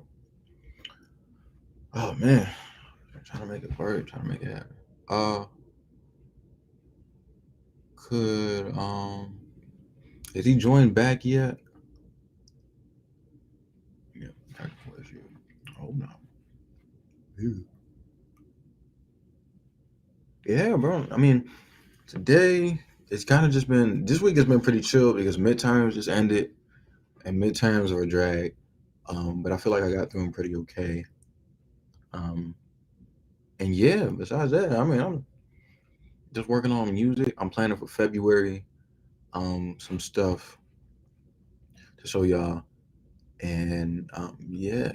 Oh man, I'm trying to make it work. Trying to make it happen. Could has he joined back yet? Yeah, technical issue. Oh no. Ew. Yeah, bro. I mean, today it's kind of just been. This week has been pretty chill because midterms just ended, and midterms are a drag. But I feel like I got through them pretty okay. And yeah, besides that, I mean, I'm just working on music. I'm planning for February, some stuff to show y'all. And yeah.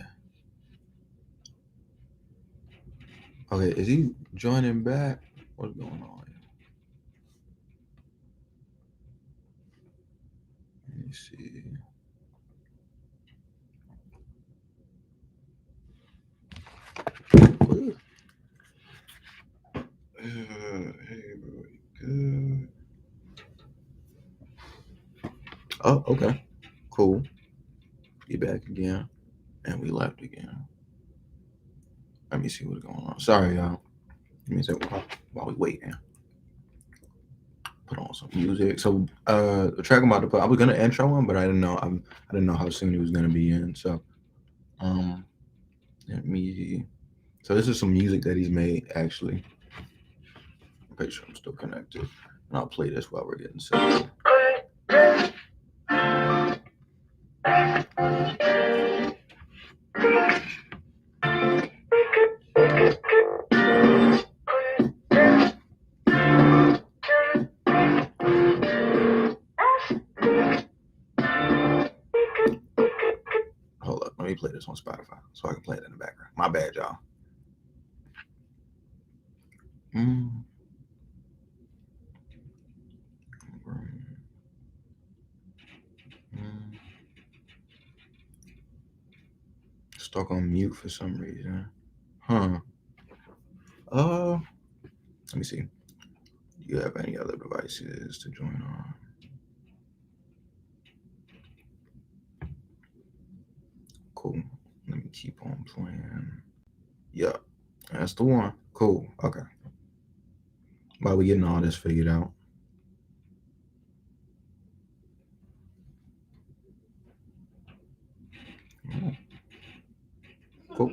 Okay, is he joining back? What's going on here? Let me see. Hey, bro, you good? Oh, okay. Cool. Be back again. And we left again. Let me see what's going on. Sorry, y'all. Let me see while we waiting. Put on some music. So the track I'm about to put, I was gonna intro him, but I didn't know. I didn't know how soon he was gonna be in. So let me. So this is some music that he's made actually. I'm pretty sure I'm still connected, and I'll play this while we're getting set. Hold up, let me play this on Spotify so I can play it in the background. My bad, y'all. Stuck on mute for some reason. Huh. Let me see. Do you have any other devices to join on? Cool. Let me keep on playing. Yeah, that's the one. Cool. Okay. While we getting all this figured out. Oh. Cool.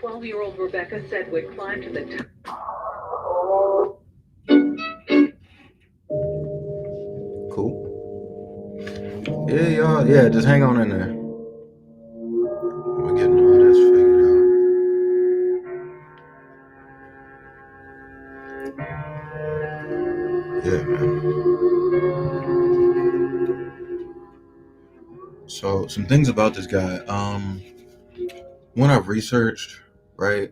12-year-old Rebecca Sedgwick climbed to the top. Cool. Yeah, y'all. Yeah, just hang on in there. We're getting all this figured out. Yeah, man. So some things about this guy. When I've researched, right?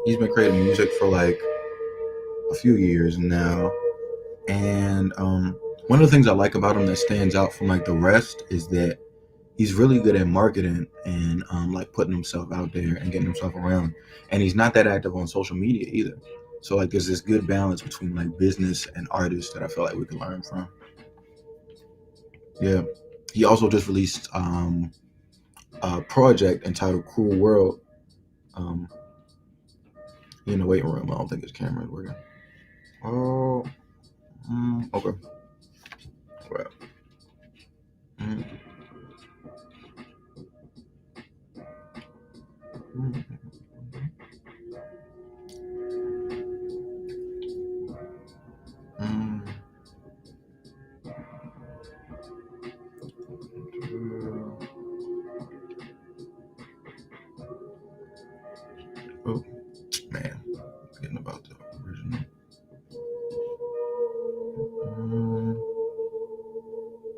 He's been creating music for like a few years now, and one of the things I like about him that stands out from like the rest is that he's really good at marketing and like putting himself out there and getting himself around. And he's not that active on social media either. So like there's this good balance between like business and artists that I feel like we can learn from. Yeah. He also just released a project entitled Cruel World. In the waiting room. I don't think his camera is working. Oh, okay. Well. Oh, man. Forgetting about the original.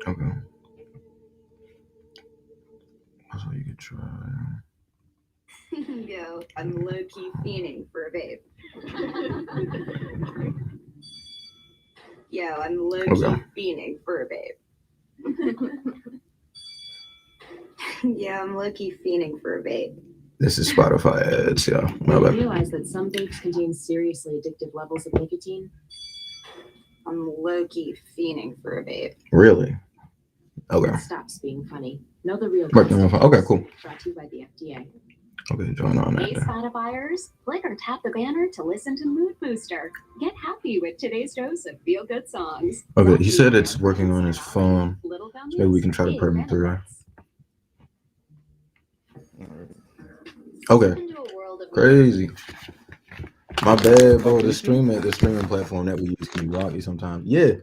Okay. So you could try. Yo, I'm low-key fiending for a babe. Yo, I'm low-key fiending for a babe. Yeah, I'm low-key fiending for a babe. This is Spotify ads, yeah. Do you realize that some vapes contain seriously addictive levels of nicotine? I'm low-key fiending for a babe. Really? Okay. It stops being funny. Know the real. Okay, cool. Brought to you by the FDA. Okay, join on that. Hey, Spotifyers, click or tap the banner to listen to Mood Booster. Get happy with today's dose of feel-good songs. Okay, he said it's working on his phone. So maybe we can try to put him through. Okay. Crazy. My bad, bro. The streaming platform that we use can be rocky sometimes. Yeah.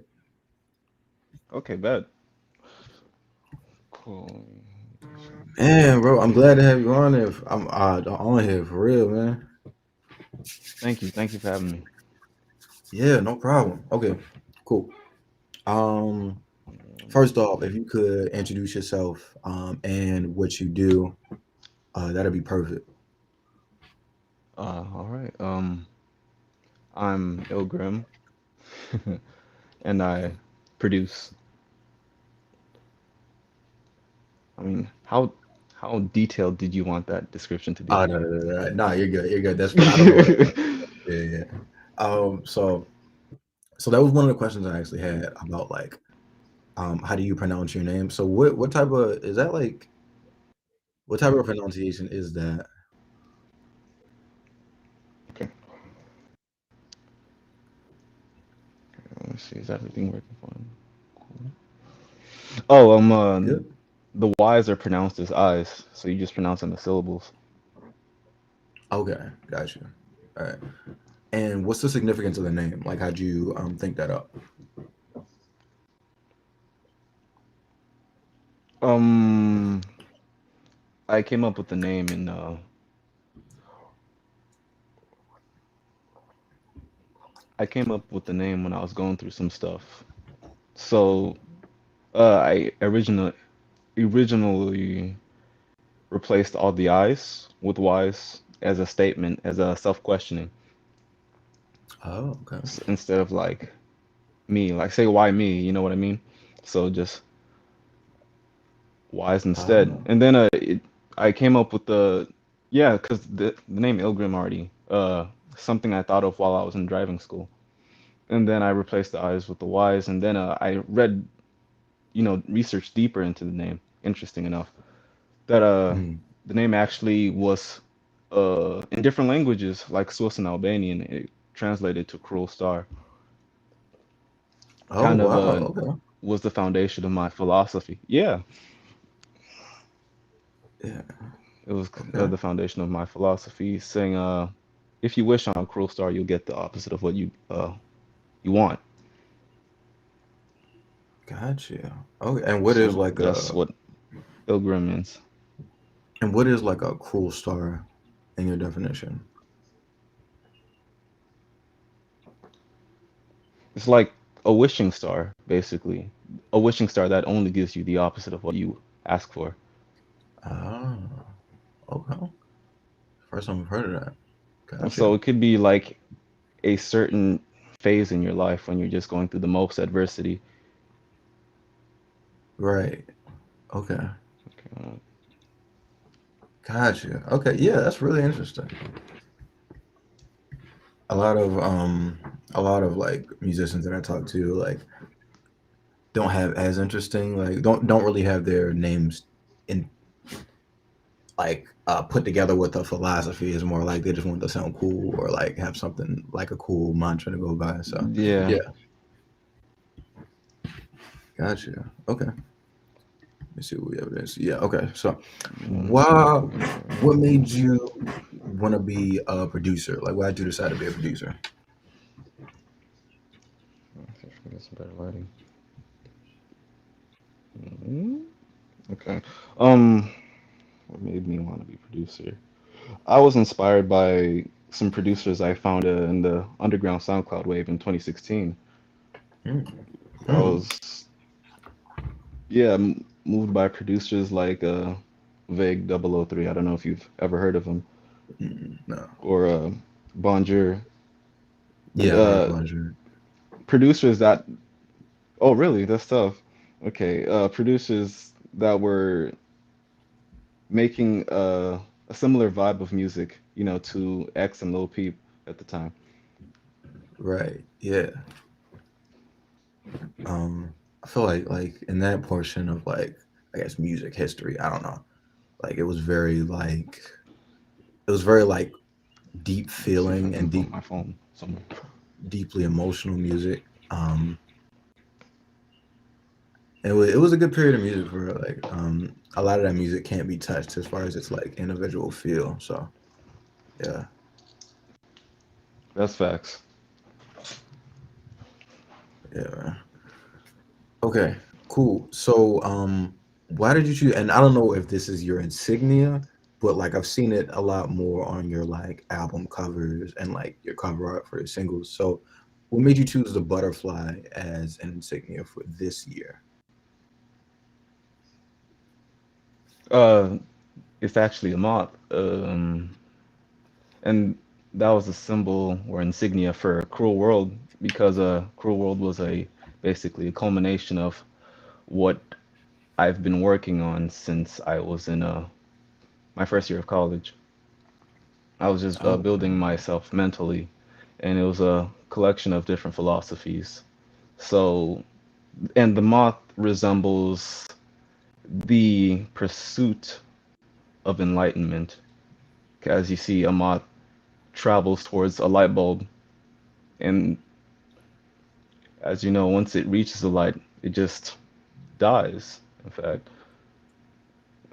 Okay, bad. Cool. Man, bro, I'm glad to have you on here. I'm on here for real, man. Thank you. Thank you for having me. Yeah, no problem. Okay, cool. Um, First off, if you could introduce yourself, and what you do, that'd be perfect. All right. I'm Ilgrim, and I produce. I mean, how detailed did you want that description to be? Oh no, no, no, no, no, you're good. You're good. That's fine. I don't know what. Yeah, yeah. So that was one of the questions I actually had about like, how do you pronounce your name? So what type of is that like? What type of pronunciation is that? Okay. Let's see. Is everything working fine? Cool. Oh, Good. the Y's are pronounced as I's, so you just pronounce them as syllables. Okay, got you. All right. And what's the significance of the name? Like, how'd you think that up? Um, I came up with the name in I came up with the name when I was going through some stuff. So, I originally replaced all the I's with Y's as a statement, as a self-questioning, Oh, okay. instead of like me, like say why me, you know what I mean? So just Y's instead. Oh, And then I came up with yeah, because the name Ilgrim already something I thought of while I was in driving school. And then I replaced the I's with the Y's, and then I read, researched deeper into the name. Interesting enough, that mm. the name actually was in different languages, like Swiss and Albanian, it translated to cruel star. Oh, Kind of wow. Okay. was the foundation of my philosophy. Yeah, Yeah. it was Okay. the foundation of my philosophy, saying if you wish on a cruel star, you'll get the opposite of what you want. Gotcha. Okay. And what is So like that's a what Ilgrim means. cruel star in your definition? It's like a wishing star, basically. A wishing star that only gives you the opposite of what you ask for. Ah, okay. First time I've heard of that. So Gotcha. it could be like a certain phase in your life when you're just going through the most adversity. Right. Okay. Okay. Gotcha. Okay. Yeah, that's really interesting. A lot of like musicians that I talk to like don't have as interesting like don't really have their names in like put together with a philosophy. Is more like they just want to sound cool or like have something like a cool mantra to go by. So Yeah. yeah, gotcha. Okay, let's see what we have this. Yeah, okay. So why what made you want to be a producer? Like why did you decide to be a producer? Get some better lighting. Mhm. Okay. Um, what made me want to be producer? I was inspired by some producers I found in the underground SoundCloud wave in 2016. Mm. I Mm. was, yeah, moved by producers like Vague 003. I don't know if you've ever heard of him, Mm. No. or Bonjour. Yeah, I've heard of Uh, Bonjour. Producers that, oh, really? That's tough. Okay. Producers that were making a similar vibe of music, to X and Lil Peep at the time. Right. Yeah. I feel like in that portion of like I guess music history, I don't know. Like it was very like deep Let's see if I feeling can and put my phone somewhere. deeply emotional music. And it was a good period of music for like a lot of that music can't be touched as far as its like individual feel. So yeah. That's facts. Yeah. Okay. Cool. So why did you choose? And I don't know if this is your insignia, but like I've seen it a lot more on your like album covers and like your cover art for your singles. So, what made you choose the butterfly as an insignia for this year? Uh, it's actually a moth. And that was a symbol or insignia for Cruel World because Cruel World was a basically a culmination of what I've been working on since I was in my first year of college. I was just Oh, building myself mentally, and it was a collection of different philosophies. So, and the moth resembles the pursuit of enlightenment. As you see, a moth travels towards a light bulb, and as you know, once it reaches the light, it just dies, in fact.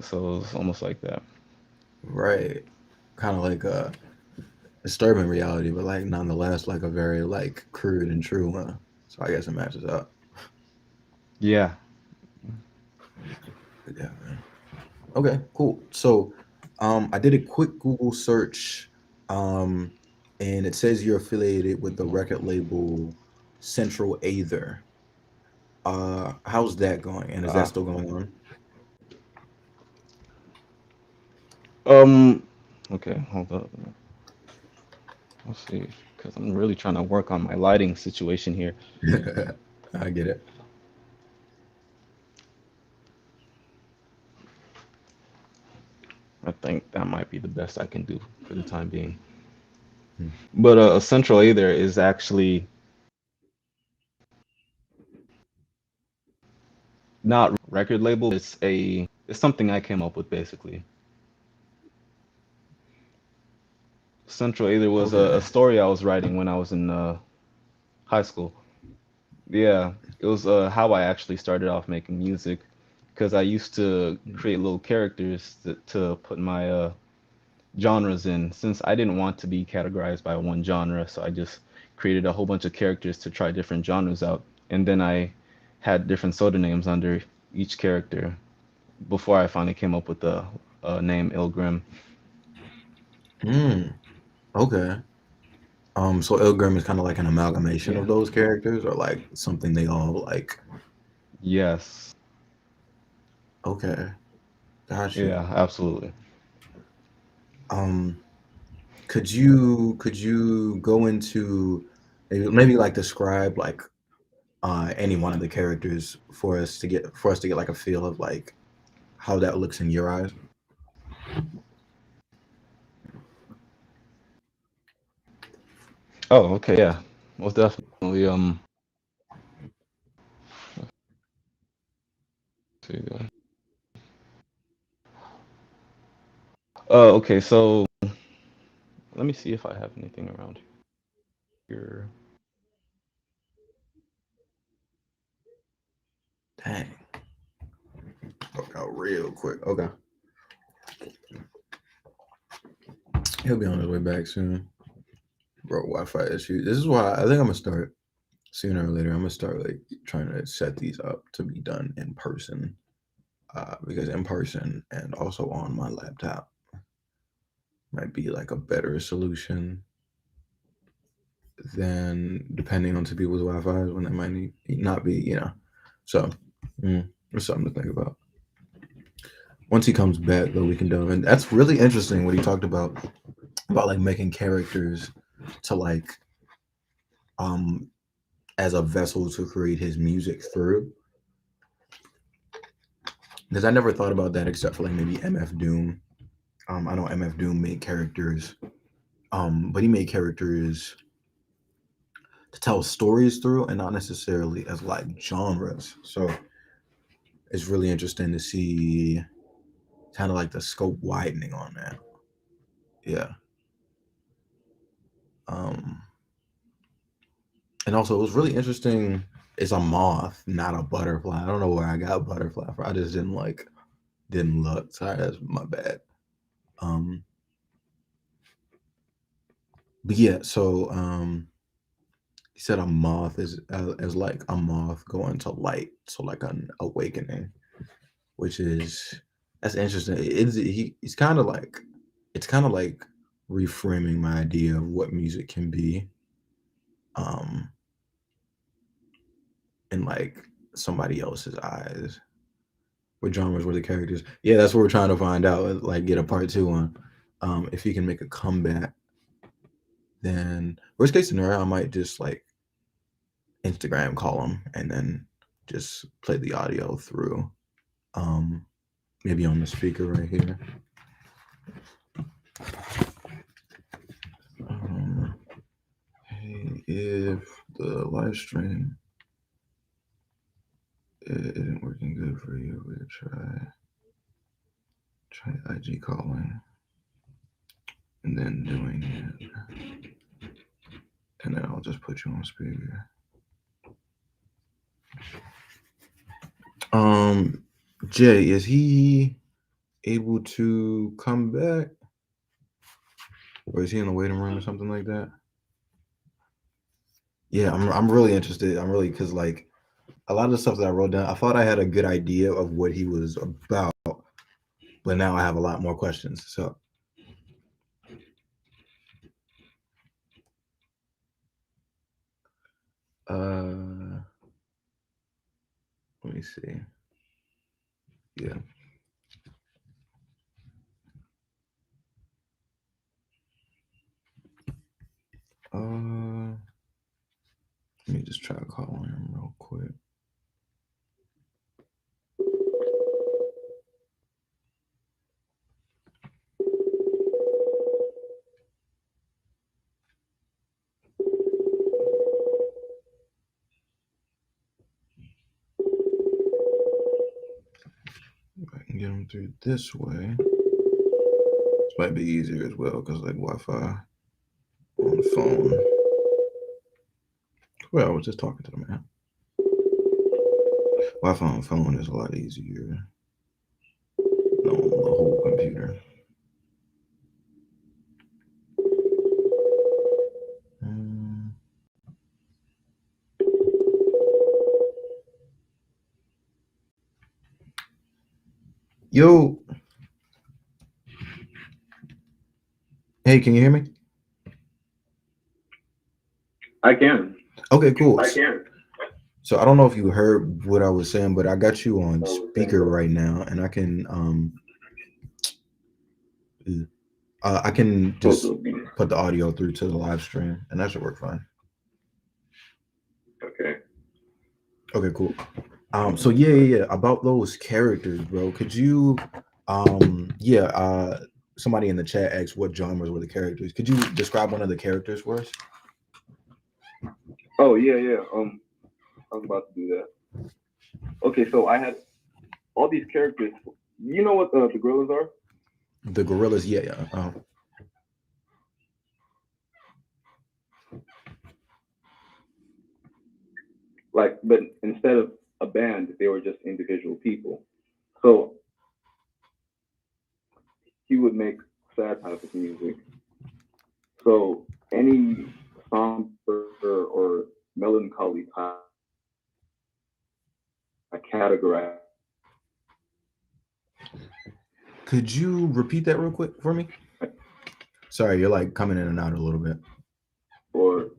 So it's almost like that. right. Kind of like a disturbing reality, but like nonetheless, like a very like crude and true one. So I guess it matches up. Yeah. But yeah, man. Okay, cool. So, I did a quick Google search, um, and it says you're affiliated with the record label Central Aether. How's that going? And is that Ah. still going on? Um. Okay, hold up. Let's see, because I'm really trying to work on my lighting situation here. I get it. I think that might be the best I can do for the time being. Hmm. But Central Aether is actually not record label. It's something I came up with basically. Central Aether was a Okay. story I was writing when I was in high school. Yeah, it was how I actually started off making music because I used to create little characters to put my genres in since I didn't want to be categorized by one genre, so I just created a whole bunch of characters to try different genres out. And then I had different pseudonyms under each character before I finally came up with the name Ilgrim. Hmm. Okay. So Ilgrim is kind of like an amalgamation of Yeah. those characters, or like something they all like. Yes. Okay, got you. Yeah, absolutely. Um, could you go into maybe like describe like any one of the characters for us to get like a feel of like how that looks in your eyes? Oh, okay, yeah. Most definitely. Let's see, okay, so let me see if I have anything around here. Dang, broke out real quick. Okay, he'll be on his way back soon. Bro, Wi-Fi issue. This is why I think I'm gonna start sooner or later. I'm gonna start like trying to set these up to be done in person, because in person and also on my laptop might be like a better solution than depending on two people's Wi-Fi's when they might not be, you know. So, it's something to think about. Once he comes back, though, we can do. And that's really interesting what he talked about like making characters to like um as a vessel to create his music through. Because I never thought about that except for like maybe MF Doom. I know MF Doom made characters, but he made characters to tell stories through and not necessarily as like genres. So it's really interesting to see kind of like the scope widening on that. Yeah. Um, and also it was really interesting. It's a moth, not a butterfly. I don't know where I got butterfly from. I just didn't look. Sorry, that's my bad. Um, but yeah, so he said a moth is as like a moth going to light, so like an awakening, which is that's interesting. It's kind of like reframing my idea of what music can be, um, in like somebody else's eyes. What genres were the characters? Yeah, that's what we're trying to find out. Like, get a part two on. If he can make a comeback, then worst case scenario, I might just like Instagram call him and then just play the audio through. Maybe on the speaker right here. Hey, if the live stream isn't working good for you, we'll try IG calling and then doing it. And then I'll just put you on speaker. Jay, is he able to come back? Or is he in the waiting room or something like that? Yeah, I'm really interested. I'm really, because like a lot of the stuff that I wrote down, I thought I had a good idea of what he was about, but now I have a lot more questions. So let me see. Yeah. Let me just try calling him real quick. If I can get him through this way, this might be easier as well because like Wi-Fi on the phone. Well, I was just talking to the man. Wi-Fi on the phone is a lot easier than on the whole computer. Yo. Hey, can you hear me? I can. Okay, cool. I can. So I don't know if you heard what I was saying, but I got you on speaker right now, and I can just put the audio through to the live stream, and that should work fine. Okay. Okay, cool. So yeah, about those characters, bro. Could you, somebody in the chat asked what genres were the characters. Could you describe one of the characters for us? Oh yeah. I was about to do that. Okay, so I had all these characters. You know what the gorillas are? The gorillas, yeah. Like, but instead of a band, they were just individual people. So he would make sad type of music. So any somber or melancholy type, I categorize. Could you repeat that real quick for me? Sorry, you're like coming in and out a little bit. Or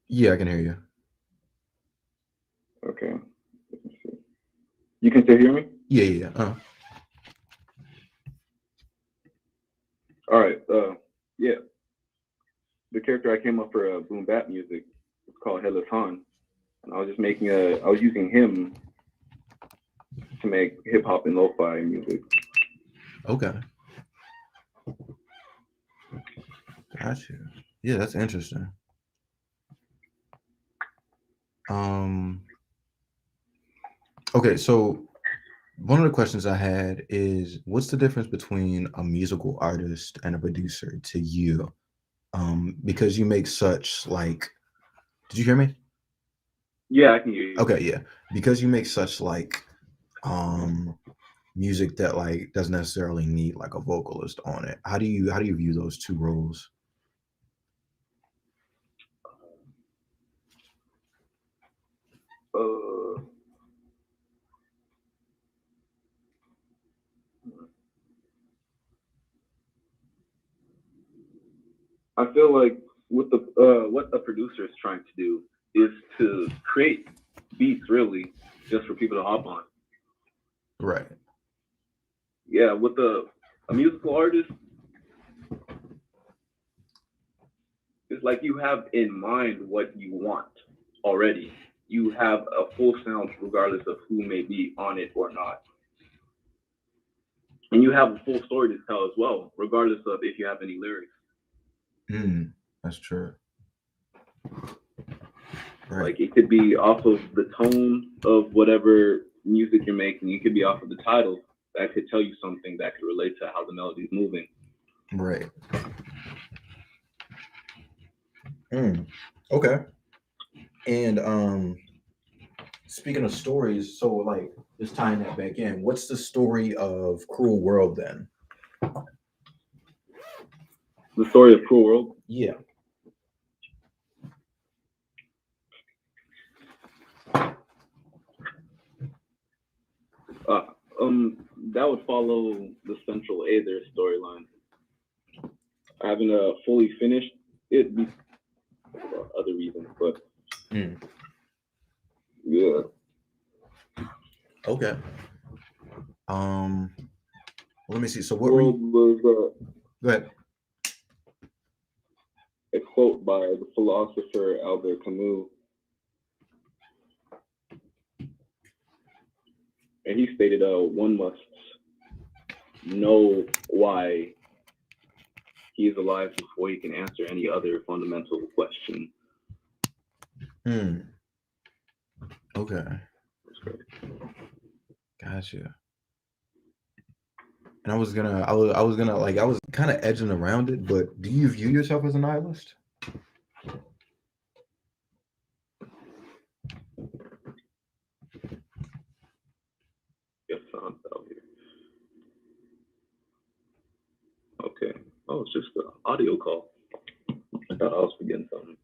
yeah, I can hear you. Okay. You can still hear me? Yeah. All right. Yeah. The character I came up for boom bap music is called Headless Han, and I was just I was using him to make hip hop and lo-fi music. Okay. Gotcha. Yeah, that's interesting. Okay, so one of the questions I had is, what's the difference between a musical artist and a producer to you? Because you make such like, did you hear me? Yeah, I can hear you. Okay, yeah. Because you make such like music that like doesn't necessarily need like a vocalist on it. How do you view those two roles? I feel like with the what a producer is trying to do is to create beats really just for people to hop on. Right. Yeah, with a musical artist, it's like you have in mind what you want already. You have a full sound regardless of who may be on it or not. And you have a full story to tell as well, regardless of if you have any lyrics. That's true. Right. Like it could be off of the tone of whatever music you're making. It could be off of the title that could tell you something that could relate to how the melody is moving. Right. Okay. And speaking of stories, so like just tying that back in, what's the story of Cruel World then? The story of Cruel World? Yeah. That would follow the Central Aether storyline. I haven't fully finished it for other reasons, but yeah. Okay. Let me see. So what World was go ahead. A quote by the philosopher Albert Camus. And he stated, one must know why he is alive before he can answer any other fundamental question. Okay. Gotcha. And I was kind of edging around it, but do you view yourself as a nihilist? Yes, I'm out here. Okay. Oh, it's just an audio call. I thought I was forgetting something.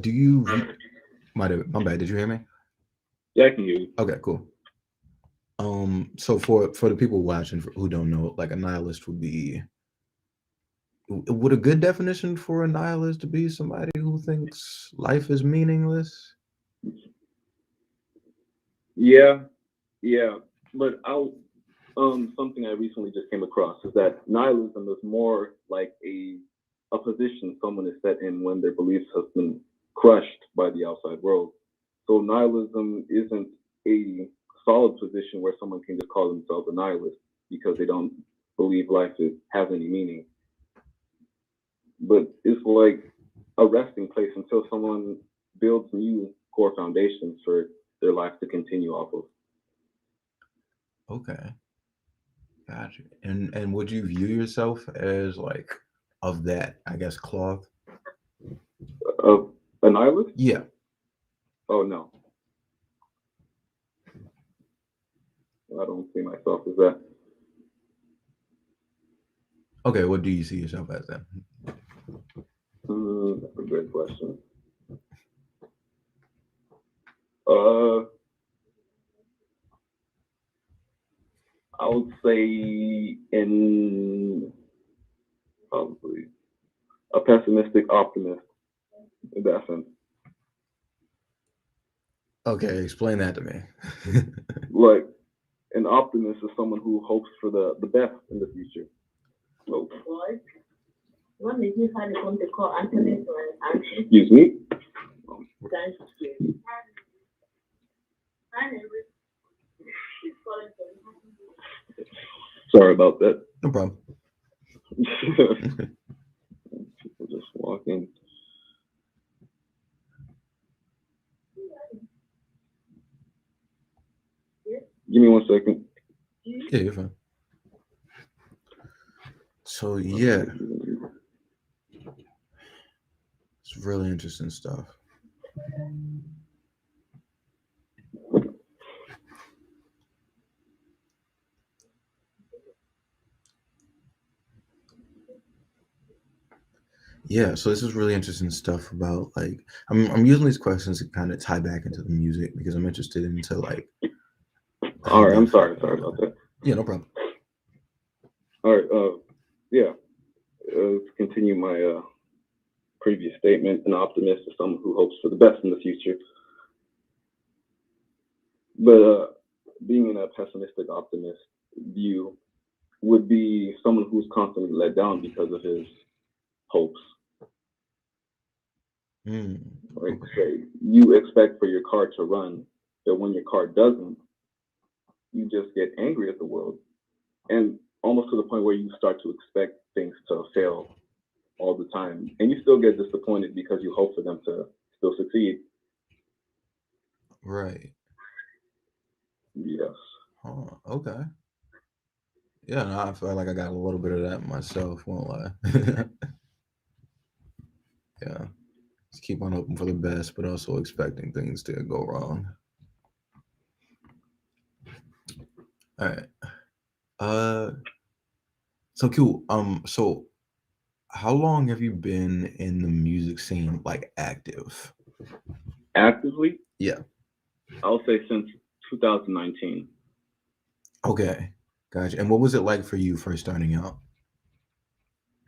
Do you? My bad. Did you hear me? Yeah, I can hear you. Okay, cool. So for the people watching who don't know, like a nihilist would a good definition for a nihilist to be somebody who thinks life is meaningless? Yeah, but something I recently just came across is that nihilism is more like a position someone is set in when their beliefs have been crushed by the outside world. So nihilism isn't a solid position where someone can just call themselves a nihilist because they don't believe life has any meaning. But it's like a resting place until someone builds new core foundations for their life to continue off of. Okay. Gotcha. And would you view yourself as like of that, I guess, cloth? Of a nihilist? Yeah. Oh no. I don't see myself as that. Okay, what do you see yourself as then? That's a great question. I would say in probably a pessimistic optimist in that sense. Okay, explain that to me. Like an optimist is someone who hopes for the best in the future. So, excuse me. Sorry about that. No problem. People just walking. Give me 1 second. Yeah, you're fine. So yeah, it's really interesting stuff. Yeah, so this is really interesting stuff about like I'm using these questions to kind of tie back into the music because I'm interested into like how All right, I'm different. sorry about that. Yeah, no problem. All right, yeah, to continue my previous statement, an optimist is someone who hopes for the best in the future. But being in a pessimistic optimist view would be someone who's constantly let down because of his hopes. Like, Okay. say, you expect for your car to run, but when your car doesn't, you just get angry at the world, and almost to the point where you start to expect things to fail all the time, and you still get disappointed because you hope for them to still succeed. Right. Yes. Huh. Okay. Yeah, no, I feel like I got a little bit of that myself, won't lie. Yeah. Just keep on hoping for the best, but also expecting things to go wrong. All right. Uh so cool. So how long have you been in the music scene like active? Actively, Yeah. I'll say since 2019. Okay. Gotcha. And what was it like for you first starting out?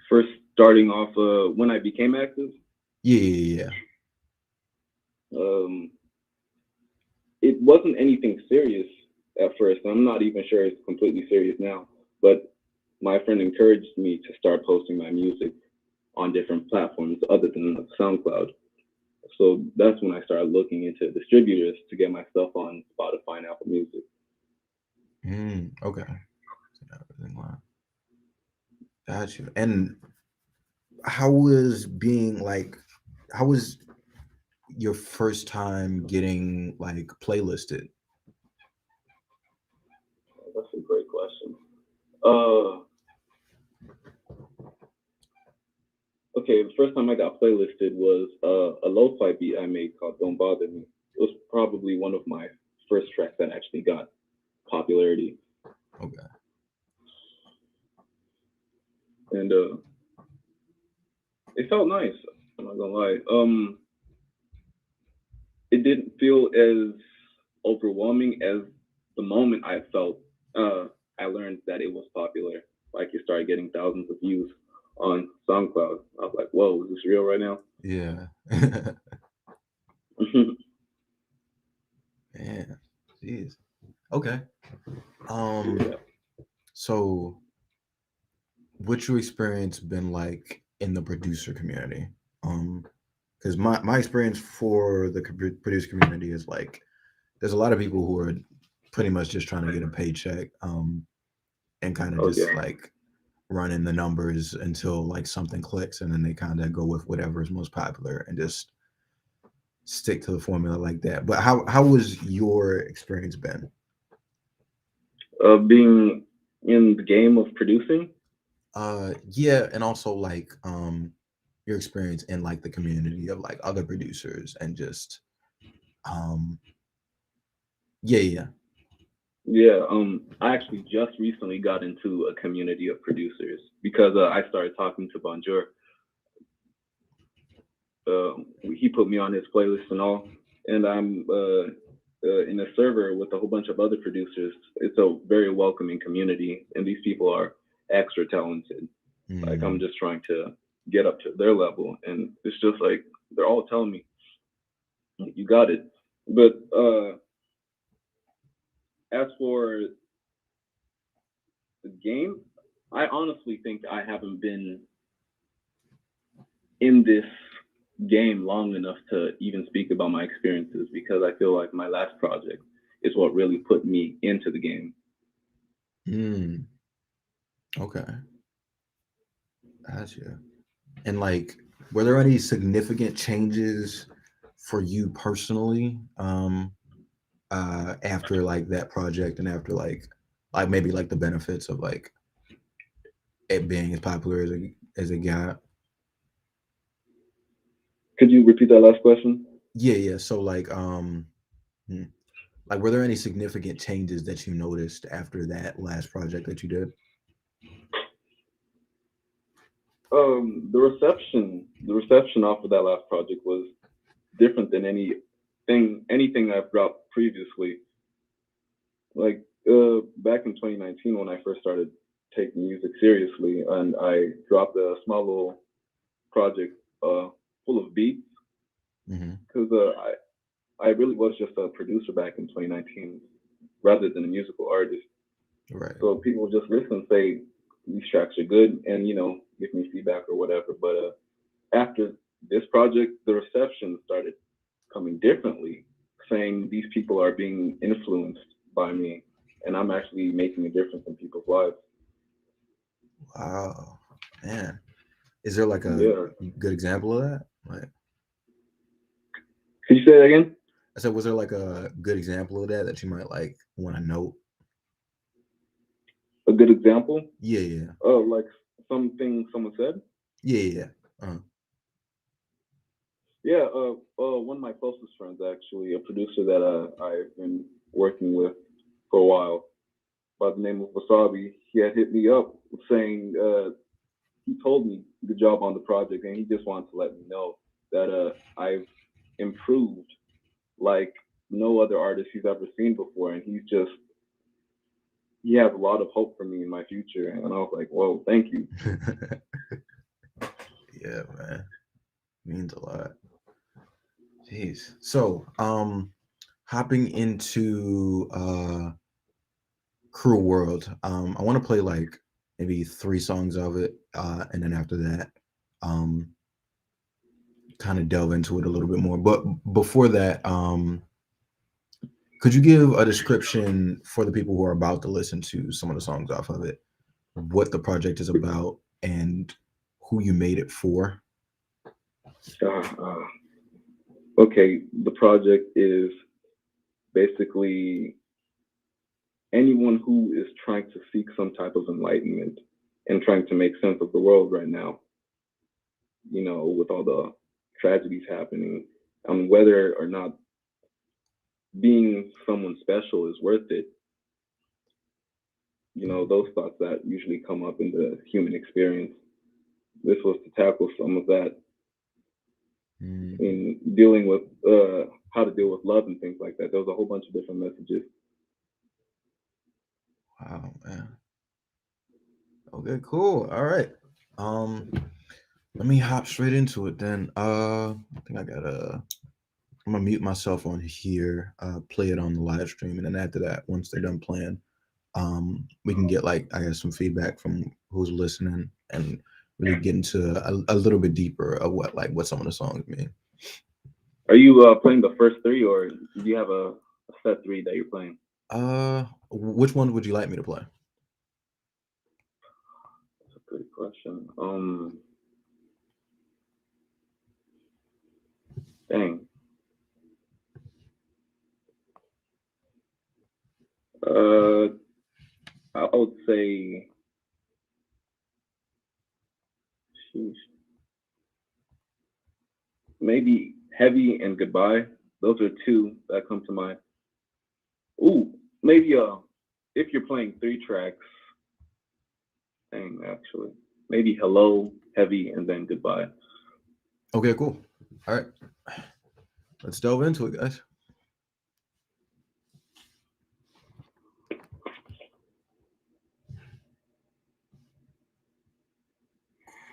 First starting off when I became active, Yeah, yeah, yeah. um, it wasn't anything serious at first. I'm not even sure it's completely serious now, but my friend encouraged me to start posting my music on different platforms other than SoundCloud. So that's when I started looking into distributors to get my stuff on Spotify and Apple Music. Okay. So everything line. Got you. And how was being like how was your first time getting like playlisted? That's a great question. Uh, okay, the first time I got playlisted was a lo-fi beat I made called "Don't Bother Me." It was probably one of my first tracks that actually got popularity, Okay. and it felt nice. I'm not gonna lie. It didn't feel as overwhelming as the moment I felt. I learned that it was popular. Like it started getting thousands of views on SoundCloud. I was like, "Whoa, is this real right now?" Yeah. Man. Jeez. Okay. Um Yeah. so what's your experience been like in the producer community? Because my experience for the producer community is like there's a lot of people who are pretty much just trying to get a paycheck and kind of Oh just yeah. like running the numbers until like something clicks and then they kind of go with whatever is most popular and just stick to the formula like that. But how was your experience been? Being in the game of producing, Yeah, and also like your experience in like the community of like other producers and just um yeah, yeah. yeah. I actually just recently got into a community of producers because I started talking to Bonjour. He put me on his playlist and all, and I'm in a server with a whole bunch of other producers. It's a very welcoming community, and these people are extra talented. Like I'm Mm, just trying to get up to their level, and it's just like they're all telling me, "You got it." But as for the game, I honestly think I haven't been in this game long enough to even speak about my experiences because I feel like my last project is what really put me into the game. mm, okay. Gotcha. And like, were there any significant changes for you personally after like that project and after like maybe like the benefits of like it being as popular as it got? Could you repeat that last question? Yeah, yeah. So hmm, like were there any significant changes that you noticed after that last project that you did? The reception off of that last project was different than anything I've dropped previously. Like back in 2019 when I first started taking music seriously, and I dropped a small little project full of beats Mm-hmm. because I really was just a producer back in 2019 rather than a musical artist. Right. So people would just listen and say these tracks are good, and give me feedback or whatever. But after this project, the reception started coming differently, saying these people are being influenced by me, and I'm actually making a difference in people's lives. Wow, man. Is there like a Yeah. good example of that? Like, Could you say that again? I said, was there like a good example of that you might like want to note? A good example? Yeah, yeah, Like something someone said? yeah, yeah. Yeah, one of my closest friends, actually, a producer that I've been working with for a while, by the name of Wasabi, he had hit me up saying he told me good job on the project, and he just wanted to let me know that I've improved like no other artist he's ever seen before, and he has a lot of hope for me in my future, and I was like, whoa, thank you. Yeah, man, means a lot. Jeez. So, hopping into Cruel World, I want to play like maybe 3 songs of it, and then after that, um, kind of delve into it a little bit more. But before that, could you give a description for the people who are about to listen to some of the songs off of it, what the project is about, and who you made it for? Okay, the project is basically anyone who is trying to seek some type of enlightenment and trying to make sense of the world right now, with all the tragedies happening, whether or not being someone special is worth it. Those thoughts that usually come up in the human experience. This was to tackle some of that in dealing with how to deal with love and things like that. There was a whole bunch of different messages. Wow, man. Okay, cool. All right. Let me hop straight into it then. I think I'm gonna mute myself on here, play it on the live stream, and then after that, once they're done playing, we can get like I guess some feedback from who's listening and really get into a little bit deeper of what some of the songs mean. Are you playing the first 3, or do you have a set 3 that you're playing? Which one would you like me to play? That's a good question. Dang. I would say, sheesh, maybe Heavy and Goodbye. Those are 2 that come to mind. Ooh, maybe if you're playing 3 tracks, dang, actually, maybe Hello, Heavy, and then Goodbye. Okay, cool. All right, let's delve into it, guys.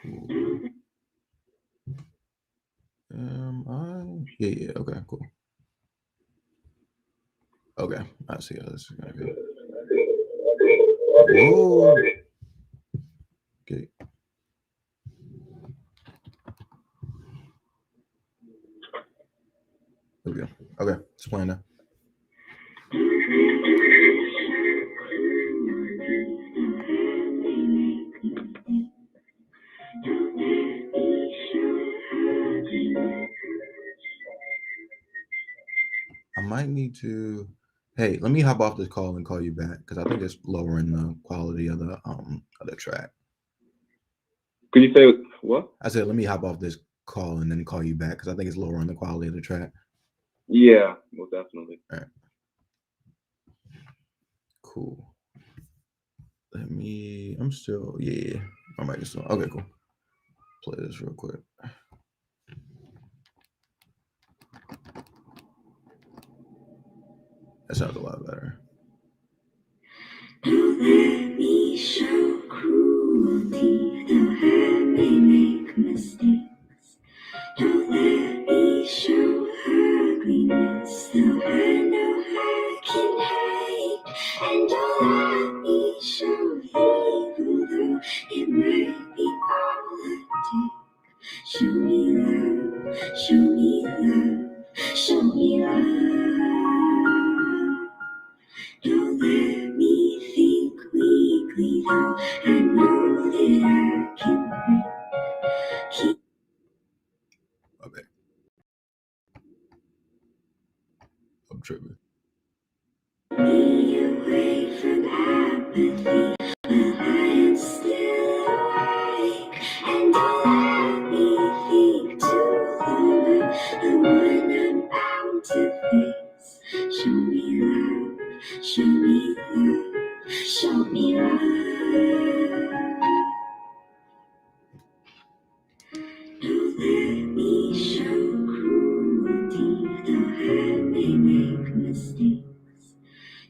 Cool. Yeah, okay, cool. Okay, I see how this is gonna go. Whoa. Okay. There we go. Okay, it's playing now. I might need to. Hey, let me hop off this call and call you back because I think it's lowering the quality of the track. Could you say what? I said let me hop off this call and then call you back because I think it's lowering the quality of the track. Yeah, most definitely. All right. Cool. I'm still, yeah. I might just, okay, cool. play this real quick. That sounds a lot better. Don't let me show cruelty, thou have me make mistakes. Don't let me show ugliness, thou had no I can hate. And don't let me show evil, though it might be politics. Show me love, show me love, show me love. Don't let me think weakly, though I know that I can keep. Okay. I'm tripping. Me away from apathy while I am still awake. And don't let me think too long of the one I'm bound to face. Show me love, show me love, show me love. Don't let me show cruelty, though I may make mistakes.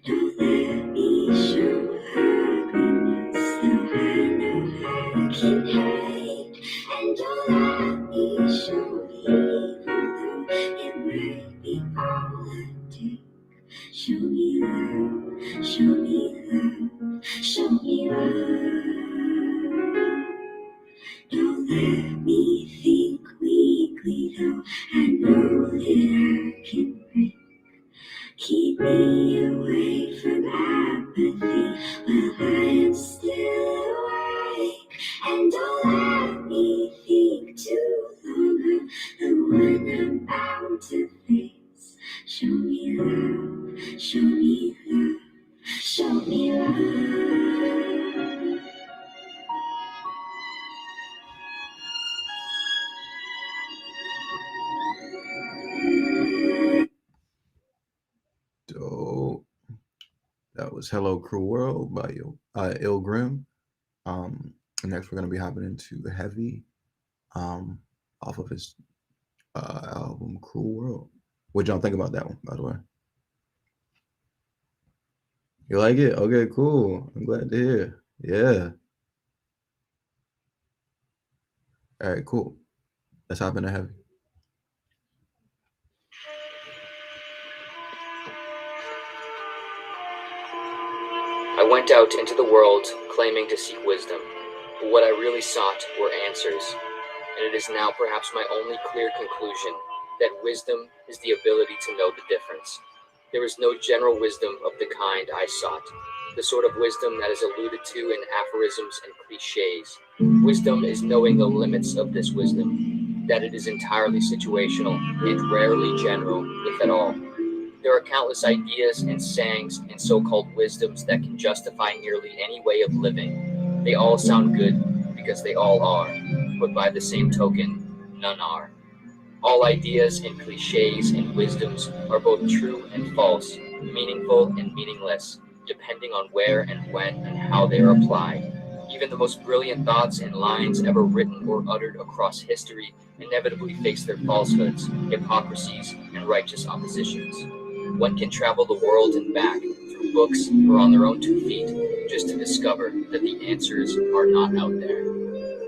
Don't let me show ugliness, though I know I can hate. And don't let me show evil, though it might be politics. Show me love, show me love, show me love. Don't let me think weakly, though I know that I can break. Keep me away from apathy while I am still awake. And don't let me think too long of the one I'm bound to face. Show me love, show me love, show me love. Dope. That was Hello Cruel World by Ilgrim. Next we're gonna be hopping into Heavy, off of his album Cruel World. What y'all think about that one, by the way? You like it? Okay, cool. I'm glad to hear. Yeah. All right, cool. Let's hop into Heavy. I went out into the world claiming to seek wisdom, but what I really sought were answers. And it is now perhaps my only clear conclusion that wisdom is the ability to know the difference. There is no general wisdom of the kind I sought, the sort of wisdom that is alluded to in aphorisms and cliches. Wisdom is knowing the limits of this wisdom, that it is entirely situational and rarely general, if at all. There are countless ideas and sayings and so-called wisdoms that can justify nearly any way of living. They all sound good because they all are, but by the same token, none are. All ideas and cliches and wisdoms are both true and false, meaningful and meaningless, depending on where and when and how they are applied. Even the most brilliant thoughts and lines ever written or uttered across history inevitably face their falsehoods, hypocrisies, and righteous oppositions. One can travel the world and back through books or on their own 2 feet just to discover that the answers are not out there.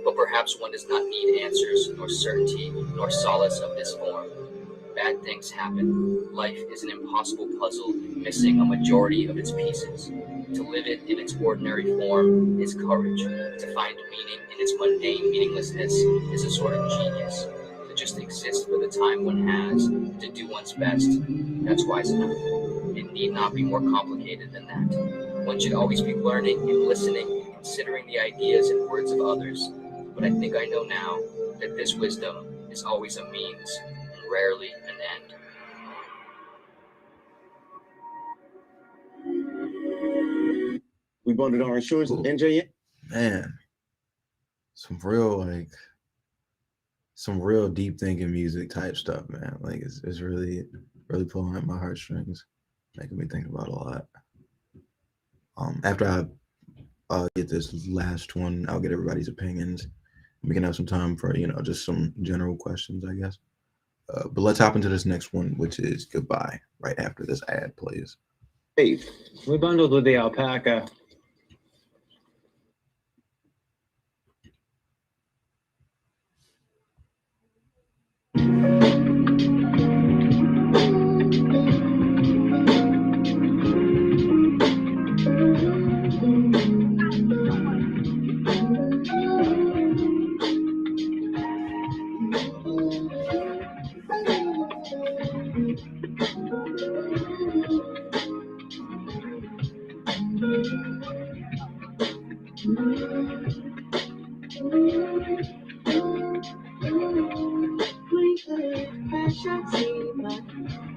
But perhaps one does not need answers, nor certainty, nor solace of this form. Bad things happen. Life is an impossible puzzle, missing a majority of its pieces. To live it in its ordinary form is courage. To find meaning in its mundane meaninglessness is a sort of genius. To just exist for the time one has, to do one's best, that's wise enough. It need not be more complicated than that. One should always be learning and listening and considering the ideas and words of others. But I think I know now that this wisdom is always a means and rarely an end. We bundled our insurance with NJ. Man, some real deep thinking music type stuff, man. Like it's really pulling at my heartstrings, making me think about a lot. After I get this last one, I'll get everybody's opinions. We can have some time for, just some general questions, I guess. But let's hop into this next one, which is goodbye, right after this ad plays. Hey, we bundled with the alpaca.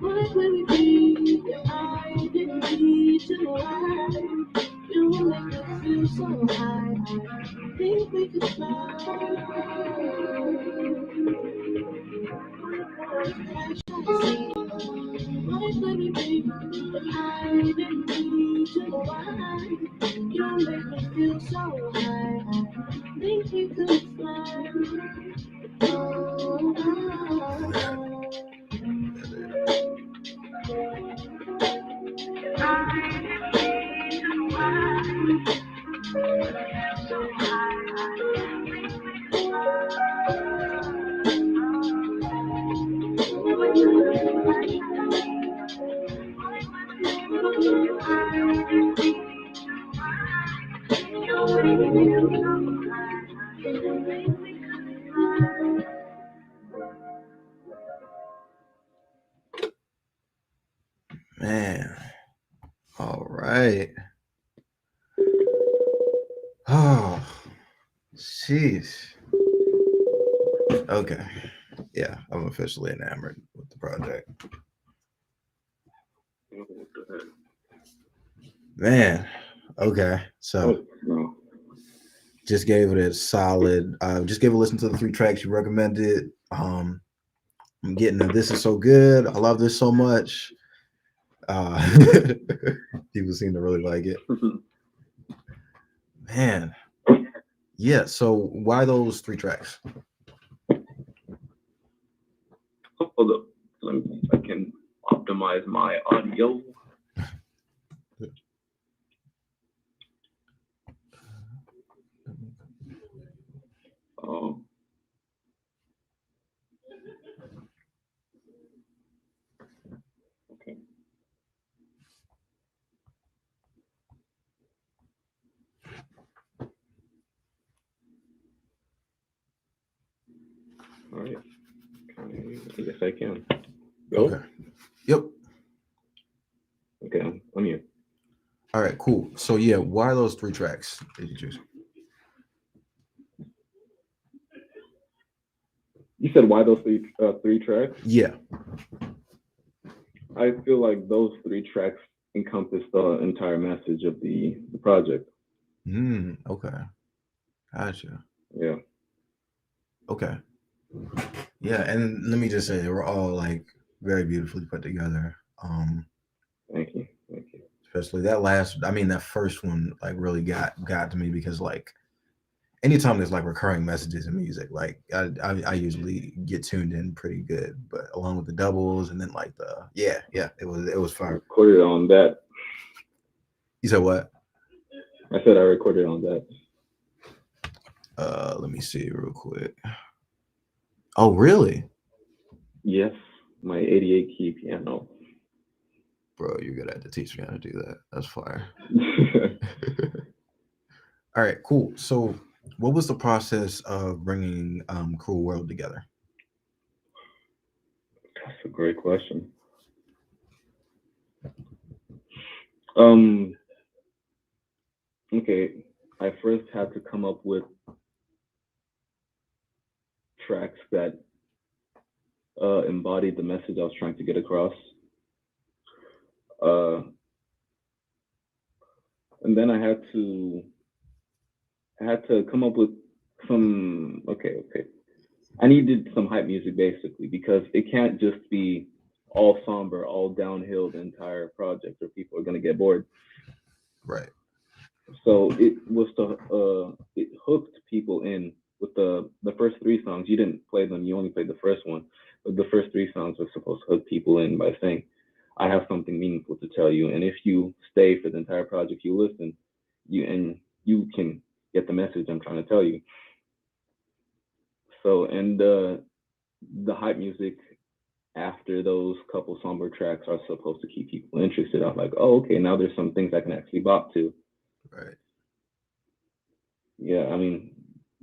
What would we be if I didn't need to lie? You will make me feel so high. I think we could fly. What would we be if I didn't need to lie? You make me feel so high. I think we could fly. Man. All right. Oh, jeez. Okay. Yeah, I'm officially enamored with the project. Man. Okay. So just gave it a solid, just gave a listen to the 3 tracks you recommended. I'm getting that this is so good. I love this so much. People seem to really like it. Man. Yeah, so why those 3 tracks? Hold up. Let me see if I can optimize my audio. Okay. All right. I guess I can. Go. Okay. Yep. Okay, I'm here. All right, cool. So yeah, why those 3 tracks did you choose? You said why those three tracks? Yeah. I feel like those 3 tracks encompass the entire message of the project. Okay. Gotcha. Yeah. Okay. Yeah, and let me just say they were all like very beautifully put together. Thank you. Thank you. Especially that first one like really got to me because like anytime there's like recurring messages in music, like I usually get tuned in pretty good. But along with the doubles and then like it was fire. I recorded on that. You said what? I said I recorded on that. Let me see real quick. Oh, really? Yes, my 88 key piano. Bro, you're gonna have to teach me how to do that. That's fire. All right, cool. So, what was the process of bringing Cruel World together? That's a great question. Okay, I first had to come up with tracks that embodied the message I was trying to get across. And then I had to come up with some I needed some hype music basically because it can't just be all somber, all downhill the entire project or people are gonna get bored. Right. So it was it hooked people in with the first 3 songs, you didn't play them. You only played the first one. But the first 3 songs were supposed to hook people in by saying, "I have something meaningful to tell you, and if you stay for the entire project, you listen, you can get the message I'm trying to tell you." So, and the hype music after those couple somber tracks are supposed to keep people interested. I'm like, oh, okay, now there's some things I can actually bop to. Right. Yeah, I mean,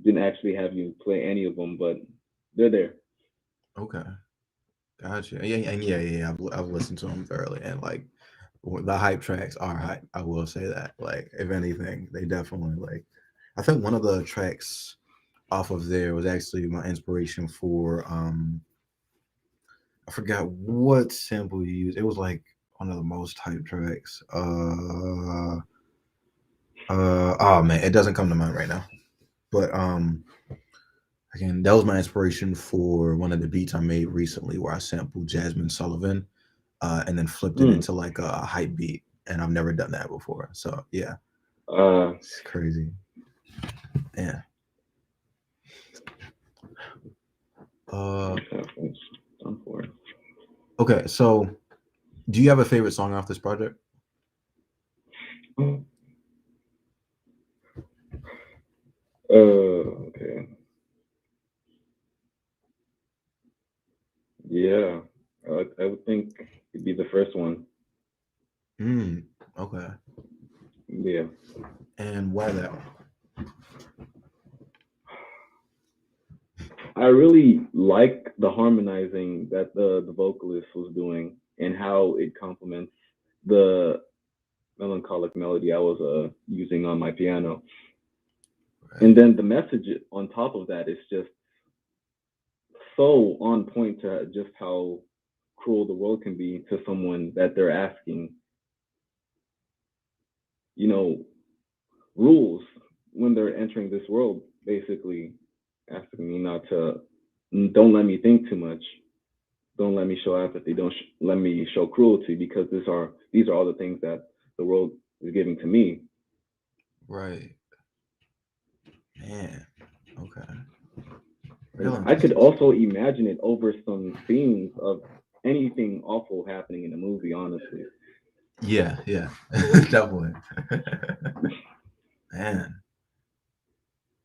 didn't actually have you play any of them, but they're there. Okay. Gotcha. Yeah, and yeah. I've listened to them thoroughly, and like the hype tracks are hype. I will say that. Like, if anything, they definitely like. I think one of the tracks off of there was actually my inspiration for I forgot what sample you used. It was like one of the most hype tracks. Oh man, it doesn't come to mind right now. But again, that was my inspiration for one of the beats I made recently where I sampled Jasmine Sullivan and then flipped it into like a hype beat. And I've never done that before. So yeah. It's crazy. Yeah. Okay, so do you have a favorite song off this project? Okay. Yeah, I would think it'd be the first one. Okay. Yeah. And why that one? I really like the harmonizing that the vocalist was doing and how it complements the melancholic melody I was using on my piano. Right. And then the message on top of that is just so on point to just how cruel the world can be to someone that they're asking, you know, rules when they're entering this world, basically asking me not to, don't let me think too much, don't let me show apathy, don't let me show cruelty, because these are all the things that the world is giving to me. Right. Man. Okay. I could also imagine it over some scenes of anything awful happening in a movie, honestly. Yeah, definitely. Man.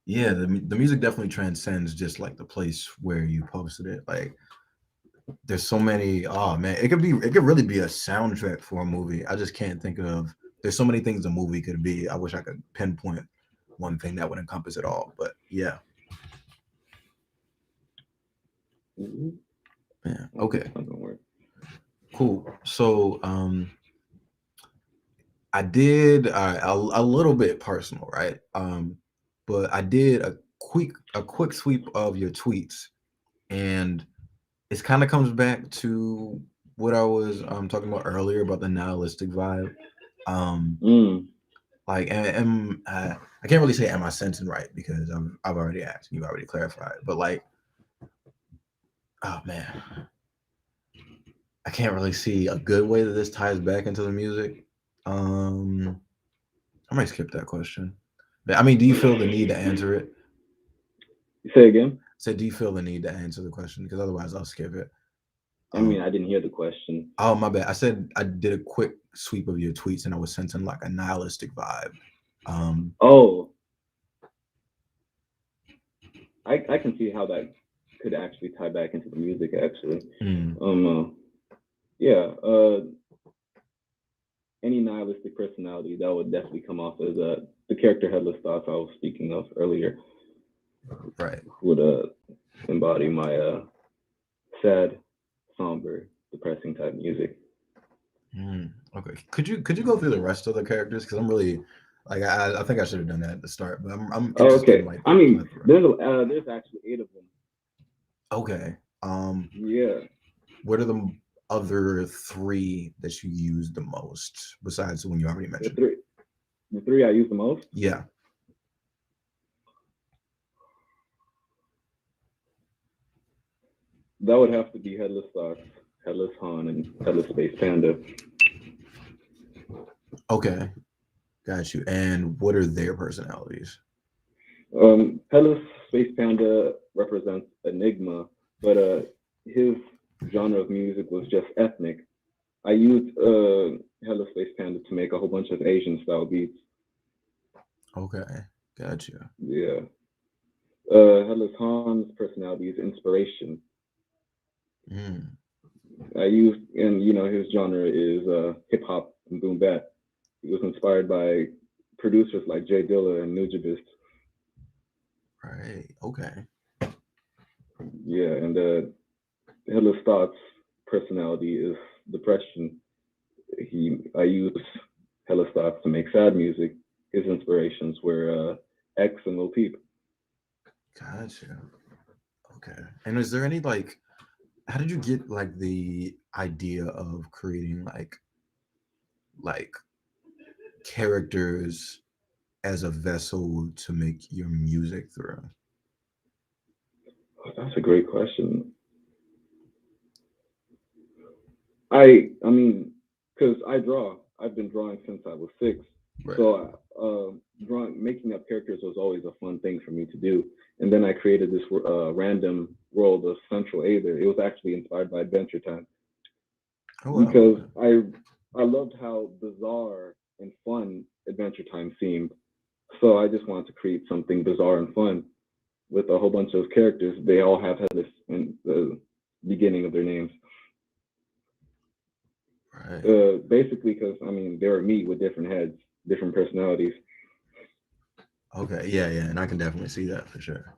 Yeah, the music definitely transcends just like the place where you posted it. Like, there's so many. Oh man, it could really be a soundtrack for a movie. I just can't think of. There's so many things a movie could be. I wish I could pinpoint one thing that would encompass it all. But yeah. Yeah. Okay. Cool. So I did a little bit personal, right? But I did a quick sweep of your tweets, and it kind of comes back to what I was talking about earlier about the nihilistic vibe. Like, I can't really say am I sensing right because I've already asked, you've already clarified, but like, oh man, I can't really see a good way that this ties back into the music. I might skip that question. I mean, do you feel the need to answer it? Say again? So do you feel the need to answer the question? Because otherwise I'll skip it. I mean, I didn't hear the question. Oh, my bad. I said I did a quick sweep of your tweets and I was sensing like a nihilistic vibe. I can see how that could actually tie back into the music, actually. Any nihilistic personality that would definitely come off as the character Headless Thoughts I was speaking of earlier. Right. Would embody my sad, somber, depressing type music. Okay. Could you go through the rest of the characters? Because I'm really like I think I should have done that at the start, but I'm interested in, like, I mean, there's actually 8 of them. Okay. Yeah. What are the other 3 that you use the most besides the one you already mentioned? The three I use the most? Yeah. That would have to be Headless Thoughts, Headless Han, and Headless Space Panda. Okay. Got you. And what are their personalities? Hellas Space Panda represents Enigma, but his genre of music was just ethnic. I used Hellas Space Panda to make a whole bunch of Asian style beats. Okay, gotcha. Yeah. Hellas Han's personality is inspiration. Mm. I used, and you know, his genre is hip hop and boom bap. He was inspired by producers like Jay Dilla and Nujabes. Right. Okay. Yeah, and Hitler's thoughts personality is depression. I use Hitler's thoughts to make sad music. His inspirations were X and Lil Peep. Gotcha. Okay. And is there any like, how did you get like the idea of creating like characters as a vessel to make your music through? That's a great question. I mean, because I draw. I've been drawing since I was 6. Right. So making up characters was always a fun thing for me to do. And then I created this random world of Central Aether. It was actually inspired by Adventure Time. Oh, wow. Because I loved how bizarre and fun Adventure Time seemed. So I just wanted to create something bizarre and fun with a whole bunch of characters. They all have Headless in the beginning of their names. Right. Basically, because I mean, they were me with different heads, different personalities. Okay. Yeah. Yeah. And I can definitely see that for sure.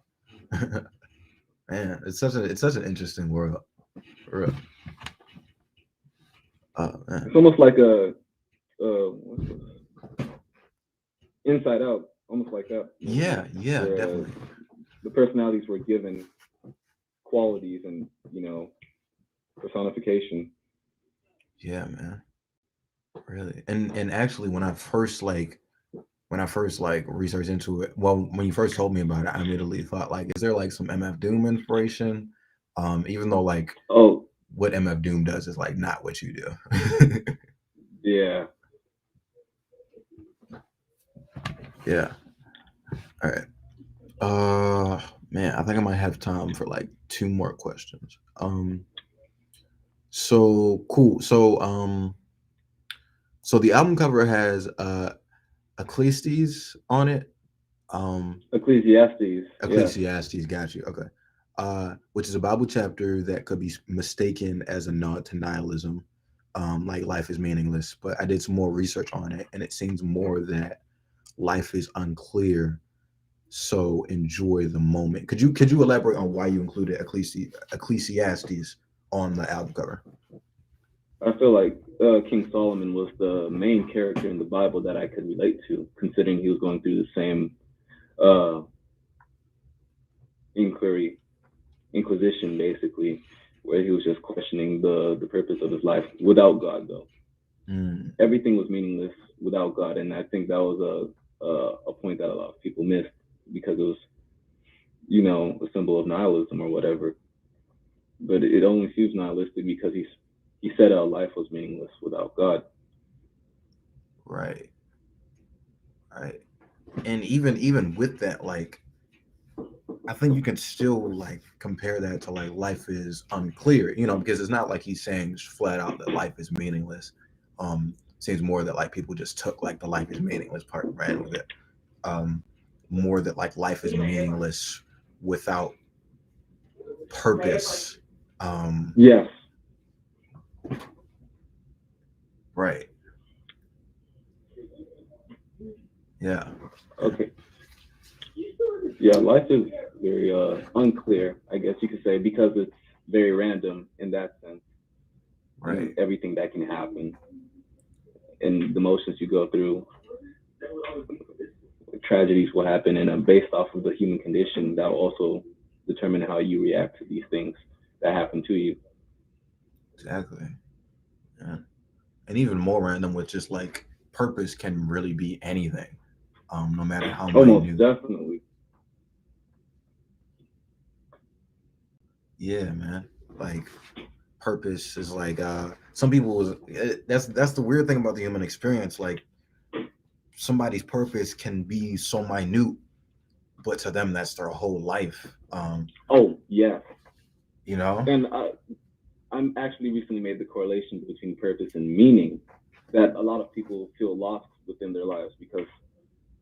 Man, it's such an interesting world. For real. Oh man. It's almost like a what's this? Inside Out, almost like that. Yeah. Yeah. Where, Definitely. the personalities were given qualities and personification. Yeah, man. Really. And actually when I first researched into it, well, when you first told me about it, I immediately thought like, is there like some MF Doom inspiration? Even though like what MF Doom does is like not what you do. Yeah. Yeah. All right. Man, I think I might have time for like 2 more questions. So cool. So the album cover has Ecclesiastes on it. Ecclesiastes. Ecclesiastes, got you. Okay. Which is a Bible chapter that could be mistaken as a nod to nihilism, like life is meaningless. But I did some more research on it, and it seems more that life is unclear. So enjoy the moment. Could you elaborate on why you included Ecclesiastes on the album cover? I feel like King Solomon was the main character in the Bible that I could relate to, considering he was going through the same inquisition, basically, where he was just questioning the purpose of his life without God, though. Everything was meaningless without God, and I think that was a point that a lot of people missed because it was, a symbol of nihilism or whatever. But it only seems nihilistic because he said our life was meaningless without God. Right. Right. And even with that, like, I think you can still like compare that to like life is unclear, because it's not like he's saying flat out that life is meaningless. Seems more that like people just took like the life is meaningless part and ran with it. More that like life is meaningless without purpose. Yes. Right. Yeah. Okay. Yeah, life is very unclear, I guess you could say, because it's very random in that sense. Right. And everything that can happen and the emotions you go through, tragedies will happen, and based off of the human condition, that will also determine how you react to these things that happen to you. Exactly. Yeah. And even more random with just like purpose can really be anything, no matter how Almost minute. definitely. Yeah, man. Like purpose is like some people that's the weird thing about the human experience. Like somebody's purpose can be so minute but to them that's their whole life. Oh yeah, You know, and I'm actually recently made the correlation between purpose and meaning, that a lot of people feel lost within their lives because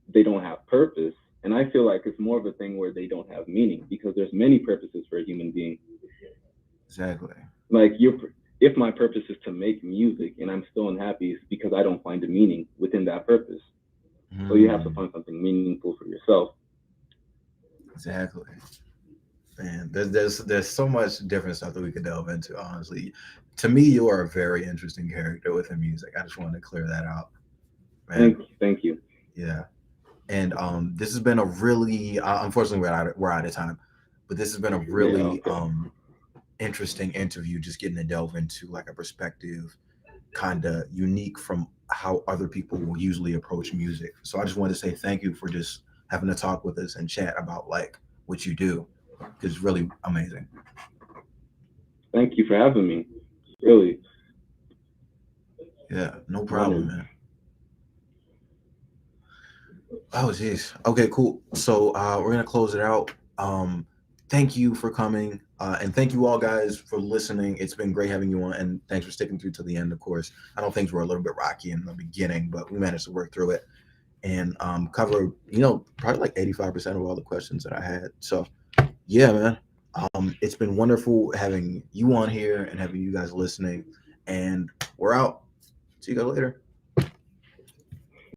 they don't have purpose. And I feel like it's more of a thing where they don't have meaning, because there's many purposes for a human being. exactly. Like if my purpose is to make music and I'm still unhappy, it's because I don't find a meaning within that purpose. So you have to find something meaningful for yourself. Exactly. Man, there's so much different stuff that we could delve into. Honestly, to me, you are a very interesting character within music. I just wanted to clear that out, man. Thank you. Yeah, and this has been a really unfortunately we're out of time, but this has been a really interesting interview. Just getting to delve into like a perspective, kind of unique from how other people will usually approach music. So I just wanted to say thank you for just having to talk with us and chat about like what you do. It's really amazing. Thank you for having me. Really. Yeah, no problem, man. Oh, jeez. Okay, cool. So we're gonna close it out. Thank you for coming, and thank you all guys for listening. It's been great having you on, and thanks for sticking through to the end. Of course, I know things were a little bit rocky in the beginning, but we managed to work through it and cover, probably like 85% of all the questions that I had. So, yeah, man. It's been wonderful having you on here and having you guys listening, and we're out. See you guys later.